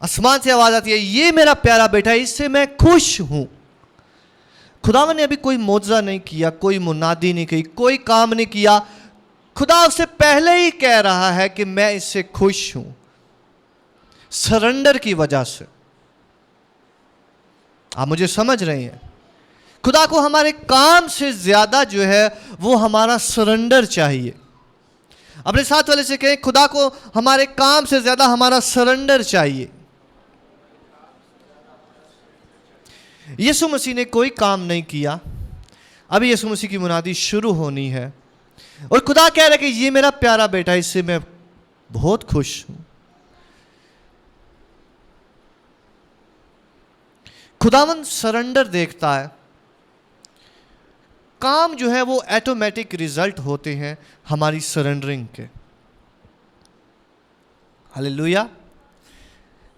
आसमान से आवाज आती है, ये मेरा प्यारा बेटा है, इससे मैं खुश हूं। खुदावन ने अभी कोई मौजज़ा नहीं किया, कोई मुनादी नहीं की, कोई काम नहीं किया। खुदा उससे पहले ही कह रहा है कि मैं इससे खुश हूं, सरेंडर की वजह से। आप मुझे समझ रहे हैं? खुदा को हमारे काम से ज्यादा जो है वो हमारा सरेंडर चाहिए। अपने साथ वाले से कहें, खुदा को हमारे काम से ज्यादा हमारा सरेंडर चाहिए। यीशु मसीह ने कोई काम नहीं किया, अभी यीशु मसीह की मुनादी शुरू होनी है, और खुदा कह रहा है कि ये मेरा प्यारा बेटा है, इससे मैं बहुत खुश हूं। खुदावन सरेंडर देखता है। काम जो है वो ऑटोमेटिक रिजल्ट होते हैं हमारी सरेंडरिंग के। हालेलुया।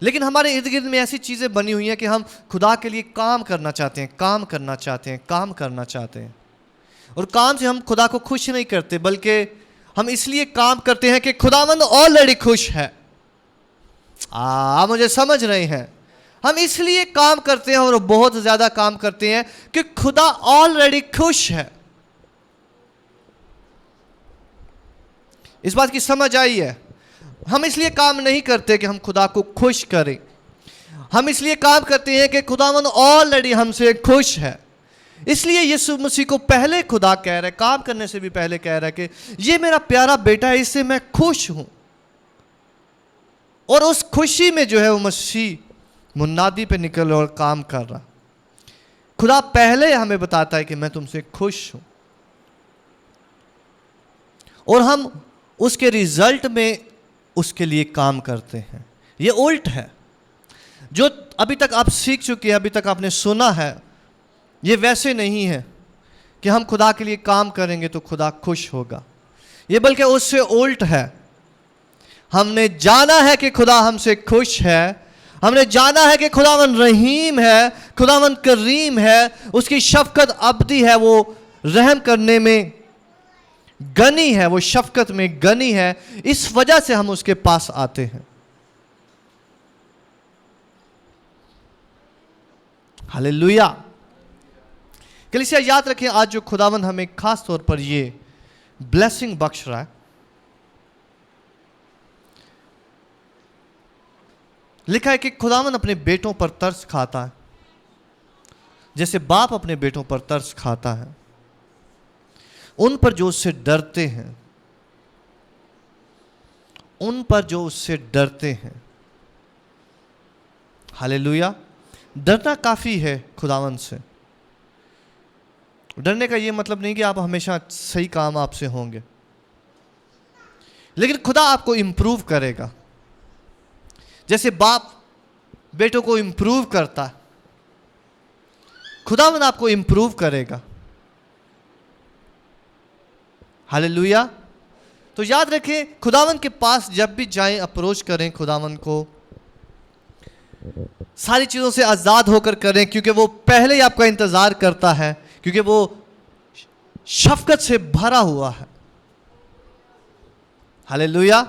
लेकिन हमारे इर्द गिर्द में ऐसी चीजें बनी हुई हैं कि हम खुदा के लिए काम करना चाहते हैं, काम करना चाहते हैं, काम करना चाहते हैं, और काम से हम खुदा को खुश नहीं करते, बल्कि हम इसलिए काम करते हैं कि खुदावंद ऑलरेडी खुश है। मुझे समझ रहे हैं? हम इसलिए काम करते हैं और बहुत ज्यादा काम करते हैं कि खुदा ऑलरेडी खुश है। इस बात की समझ आई है? हम इसलिए काम नहीं करते कि हम खुदा को खुश करें, हम इसलिए काम करते हैं कि खुदावंद ऑलरेडी हमसे खुश है। इसलिए यीशु मसीह को पहले खुदा कह रहा है, काम करने से भी पहले कह रहा है कि ये मेरा प्यारा बेटा है, इससे मैं खुश हूं। और उस खुशी में जो है वो मसीह मुन्नादी पे निकल और काम कर रहा। खुदा पहले हमें बताता है कि मैं तुमसे खुश हूं, और हम उसके रिजल्ट में उसके लिए काम करते हैं। ये उल्ट है। जो अभी तक आप सीख चुके हैं, अभी तक आपने सुना है, ये वैसे नहीं है कि हम खुदा के लिए काम करेंगे तो खुदा खुश होगा। ये बल्कि उससे उल्ट है। हमने जाना है कि खुदा हमसे खुश है, हमने जाना है कि खुदावन रहीम है, खुदावन करीम है, उसकी शफकत अबदी है, वो रहम करने में गनी है, वो शफकत में गनी है। इस वजह से हम उसके पास आते हैं। हालेलुया। कलीसिया याद रखें, आज जो खुदावन हमें खास तौर पर ये ब्लेसिंग बख्श रहा है, लिखा है कि खुदावन अपने बेटों पर तरस खाता है, जैसे बाप अपने बेटों पर तरस खाता है, उन पर जो उससे डरते हैं, उन पर जो उससे डरते हैं। हालेलुया। डरना काफी है खुदावन से। डरने का ये मतलब नहीं कि आप हमेशा सही काम आपसे होंगे, लेकिन खुदा आपको इंप्रूव करेगा। जैसे बाप बेटों को इंप्रूव करता है, खुदावन आपको इंप्रूव करेगा। हालेलुया। तो याद रखें, खुदावन के पास जब भी जाएं, अप्रोच करें खुदावन को, सारी चीजों से आजाद होकर करें, क्योंकि वो पहले ही आपका इंतजार करता है, क्योंकि वो शफकत से भरा हुआ है। हालेलुया।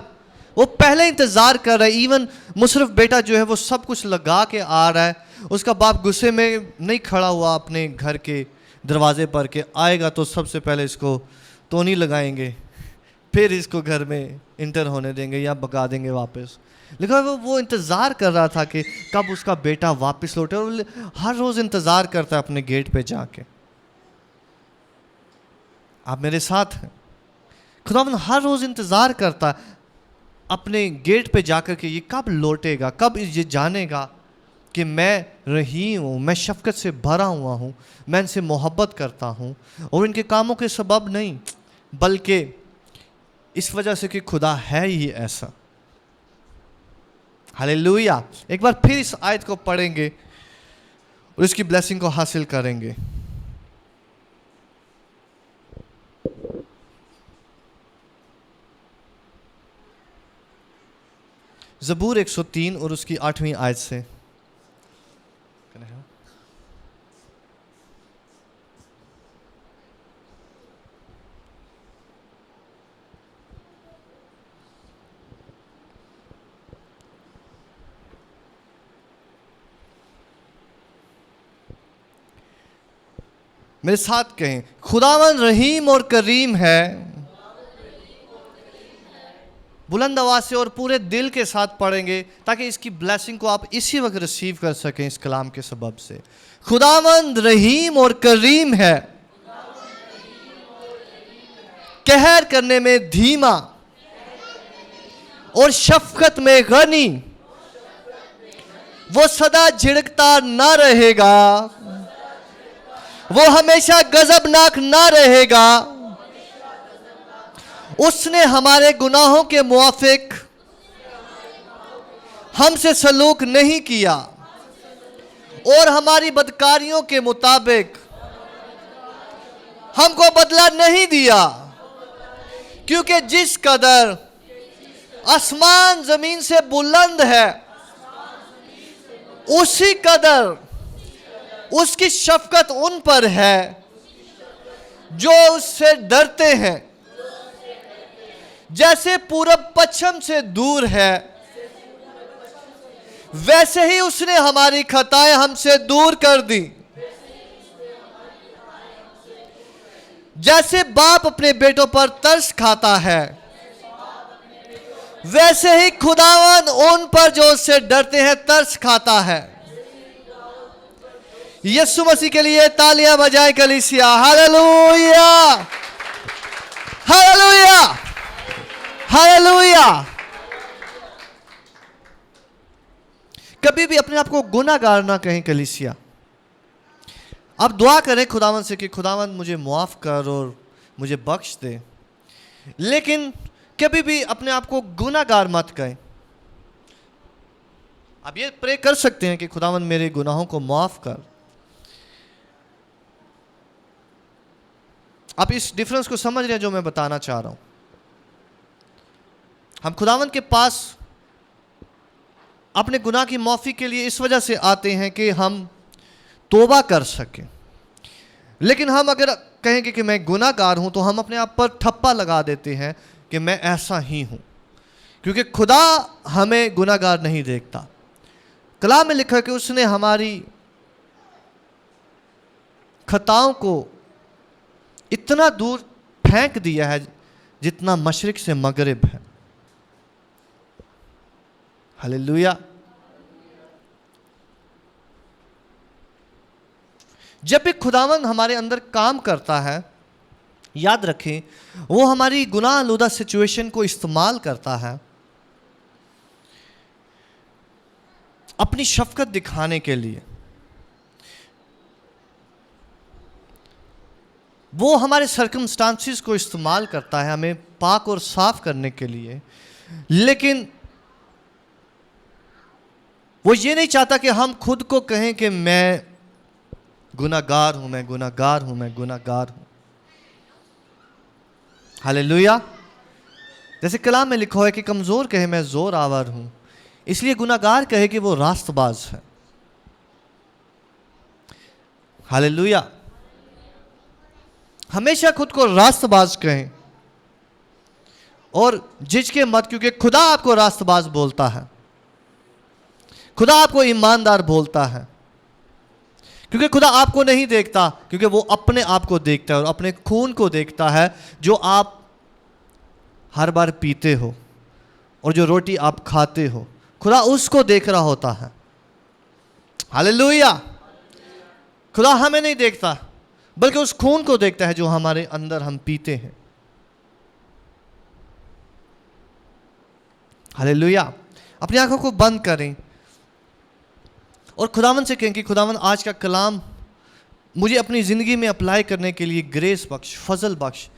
वो पहले इंतजार कर रहा है। इवन मुशर्रफ बेटा जो है वो सब कुछ लगा के आ रहा है, उसका बाप गुस्से में नहीं खड़ा हुआ अपने घर के दरवाजे पर के आएगा तो सबसे पहले इसको तो नहीं लगाएंगे, फिर इसको घर में इंटर होने देंगे या भगा देंगे वापस। लेकिन वो इंतज़ार कर रहा था कि कब उसका बेटा वापस लौटे, और हर रोज़ इंतज़ार करता है अपने गेट पे जाके। आप मेरे साथ हैं? खुदावन हर रोज़ इंतज़ार करता है अपने गेट पे जाकर के, ये कब लौटेगा, कब ये जानेगा कि मैं रहीम हूँ, मैं शफकत से भरा हुआ हूँ, मैं इनसे मोहब्बत करता हूँ, और इनके कामों के सबब नहीं, बल्कि इस वजह से कि खुदा है ही ऐसा। हालेलुया। एक बार फिर इस आयत को पढ़ेंगे और इसकी ब्लेसिंग को हासिल करेंगे। ज़बूर 103 और उसकी 8वीं आयत से। मेरे साथ कहें, खुदावन रहीम और करीम है। बुलंद आवाज से और पूरे दिल के साथ पढ़ेंगे ताकि इसकी ब्लेसिंग को आप इसी वक्त रिसीव कर सकें इस कलाम के सबब से। खुदावंद रहीम और करीम है, कहर करने में धीमा और शफकत में गनी। वो सदा झिड़कता ना रहेगा, वो हमेशा गजबनाक ना रहेगा। उसने हमारे गुनाहों के मुआफिक हमसे सलूक नहीं किया और हमारी बदकारियों के मुताबिक हमको बदला नहीं दिया, क्योंकि जिस कदर आसमान जमीन से बुलंद है, उसी कदर उसकी शफकत उन पर है जो उससे डरते हैं। जैसे पूरब पश्चिम से दूर है, वैसे ही उसने हमारी खताएं हमसे दूर कर दी। जैसे बाप अपने बेटों पर तरस खाता है, वैसे ही खुदावन उन पर जो उससे डरते हैं तरस खाता है। यीशु मसीह के लिए तालियां बजाएं कलीसिया। Hallelujah, hallelujah, hallelujah. कभी भी अपने आप को गुनाहगार ना कहें कलीसिया। आप दुआ करें खुदावन से कि खुदावन मुझे मुआफ कर और मुझे बख्श दे, लेकिन कभी भी अपने आप को गुनाहगार मत कहें। आप ये प्रे कर सकते हैं कि खुदावन मेरे गुनाहों को माफ कर। आप इस डिफरेंस को समझ रहे हैं जो मैं बताना चाह रहा हूं। हम खुदावन के पास अपने गुनाह की माफी के लिए इस वजह से आते हैं कि हम तौबा कर सकें। लेकिन हम अगर कहेंगे कि मैं गुनाहगार हूं, तो हम अपने आप पर ठप्पा लगा देते हैं कि मैं ऐसा ही हूं, क्योंकि खुदा हमें गुनाहगार नहीं देखता। कलाम में लिखा है कि उसने हमारी खताओं को इतना दूर फेंक दिया है जितना मशरिक से मगरिब है। हालेलुया। जब भी खुदावन हमारे अंदर काम करता है, याद रखें वो हमारी गुनाह आलूदा सिचुएशन को इस्तेमाल करता है अपनी शफकत दिखाने के लिए। वो हमारे सर्कमस्टांसिस को इस्तेमाल करता है हमें पाक और साफ करने के लिए। लेकिन वो ये नहीं चाहता कि हम खुद को कहें कि मैं गुनाहगार हूं, मैं गुनाहगार हूं, मैं गुनाहगार हूं। हालेलुया। जैसे कलाम में लिखा है कि कमजोर कहे मैं जोर आवर हूं, इसलिए गुनाहगार कहे कि वो रास्तबाज है। हालेलुया। हमेशा खुद को रास्तबाज कहें और झिझके मत, क्योंकि खुदा आपको रास्तबाज बोलता है, खुदा आपको ईमानदार बोलता है। क्योंकि खुदा आपको नहीं देखता, क्योंकि वो अपने आप को देखता है और अपने खून को देखता है जो आप हर बार पीते हो और जो रोटी आप खाते हो। खुदा उसको देख रहा होता है। हालेलुया। खुदा हमें नहीं देखता, बल्कि उस खून को देखता है जो हमारे अंदर हम पीते हैं। हालेलुया। अपनी आंखों को बंद करें और खुदावन से कहें कि खुदावन आज का कलाम मुझे अपनी ज़िंदगी में अप्लाई करने के लिए ग्रेस बख्श, फजल बख्श।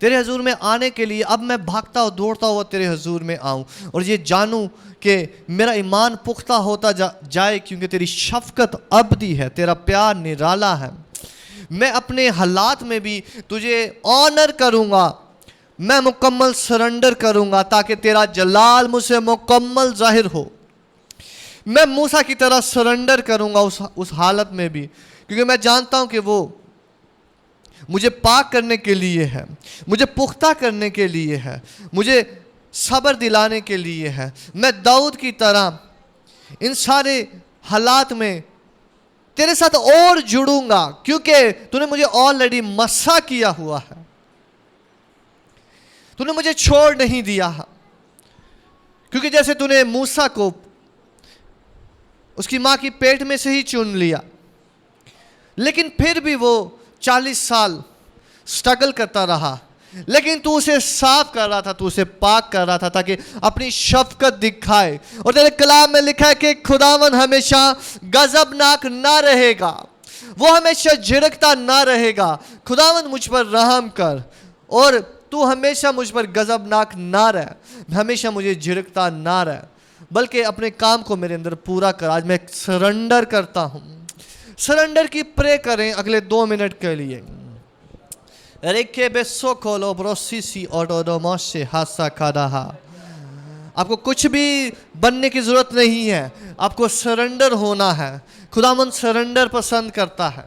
तेरे हजूर में आने के लिए अब मैं भागता और दौड़ता हुआ तेरे हजूर में आऊँ और ये जानूँ कि मेरा ईमान पुख्ता होता जाए, क्योंकि तेरी शफकत अबदी है, तेरा प्यार निराला है। मैं अपने हालात में भी तुझे ऑनर करूँगा, मैं मुकम्मल सरेंडर करूँगा ताकि तेरा जलाल मुझसे मुकम्मल जाहिर हो। मैं मूसा की तरह सरेंडर करूँगा उस हालत में भी, क्योंकि मैं जानता हूँ कि वो मुझे पाक करने के लिए है, मुझे पुख्ता करने के लिए है, मुझे सब्र दिलाने के लिए है। मैं दाऊद की तरह इन सारे हालात में तेरे साथ और जुड़ूंगा, क्योंकि तूने मुझे ऑलरेडी मसा किया हुआ है, तूने मुझे छोड़ नहीं दिया। क्योंकि जैसे तूने मूसा को उसकी माँ की पेट में से ही चुन लिया, लेकिन फिर भी वो 40 साल स्ट्रगल करता रहा, लेकिन तू उसे साफ कर रहा था, तू उसे पाक कर रहा था ताकि अपनी शफकत दिखाए। और तेरे कलाम में लिखा है कि खुदावन हमेशा गजबनाक ना रहेगा, वो हमेशा झिड़कता ना रहेगा। खुदावन मुझ पर रहम कर और तू हमेशा मुझ पर गजबनाक ना रह, हमेशा मुझे झिड़कता ना रह, बल्कि अपने काम को मेरे अंदर पूरा कर। आज मैं सरेंडर करता हूँ, सरेंडर की प्रे करें अगले 2 मिनट के लिए। रेखे बेसो कोलो ब्रोसिसी ऑटोडोमोसे हासा कादाहा। आपको कुछ भी बनने की जरूरत नहीं है, आपको सरेंडर होना है। खुदावन सरेंडर पसंद करता है।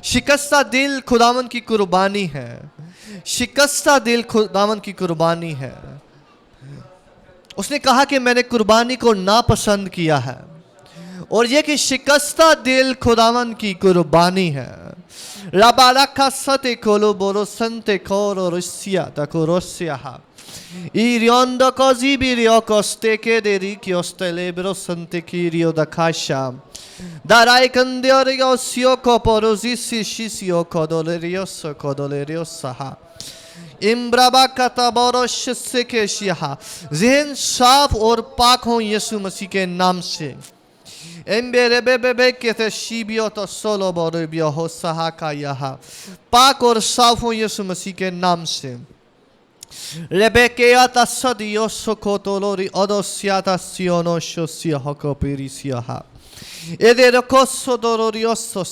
शिकस्ता दिल खुदावन की कुर्बानी है। शिकस्ता दिल खुदावन की कुर्बानी है। उसने कहा कि मैंने कुर्बानी को नापसंद किया है, और ये कि शिकस्ता दिल खुदावन की कुर्बानी है। रबारका सते कोलो बोरो संते कोरो Russia तकोरोसिया Iriondo così birio coste che dericchio stelebro sante chirio da cascia. Darai candiorio sio coporosissi scisio codolerio saha. इम्ब्राबा का तबोरश से के शिहा। ज़हन साफ और पाक हो यीशु मसीह के नाम से। एम्बेरे बेबे के थे शिबियो तो सोलो बोरिबियो हो सहा का यहाँ। पाक और साफ हो यीशु मसीह के नाम से। Rebekea tassadio socotolori odossiata siono shossia hocoperisia. Ed era cosso dolorioso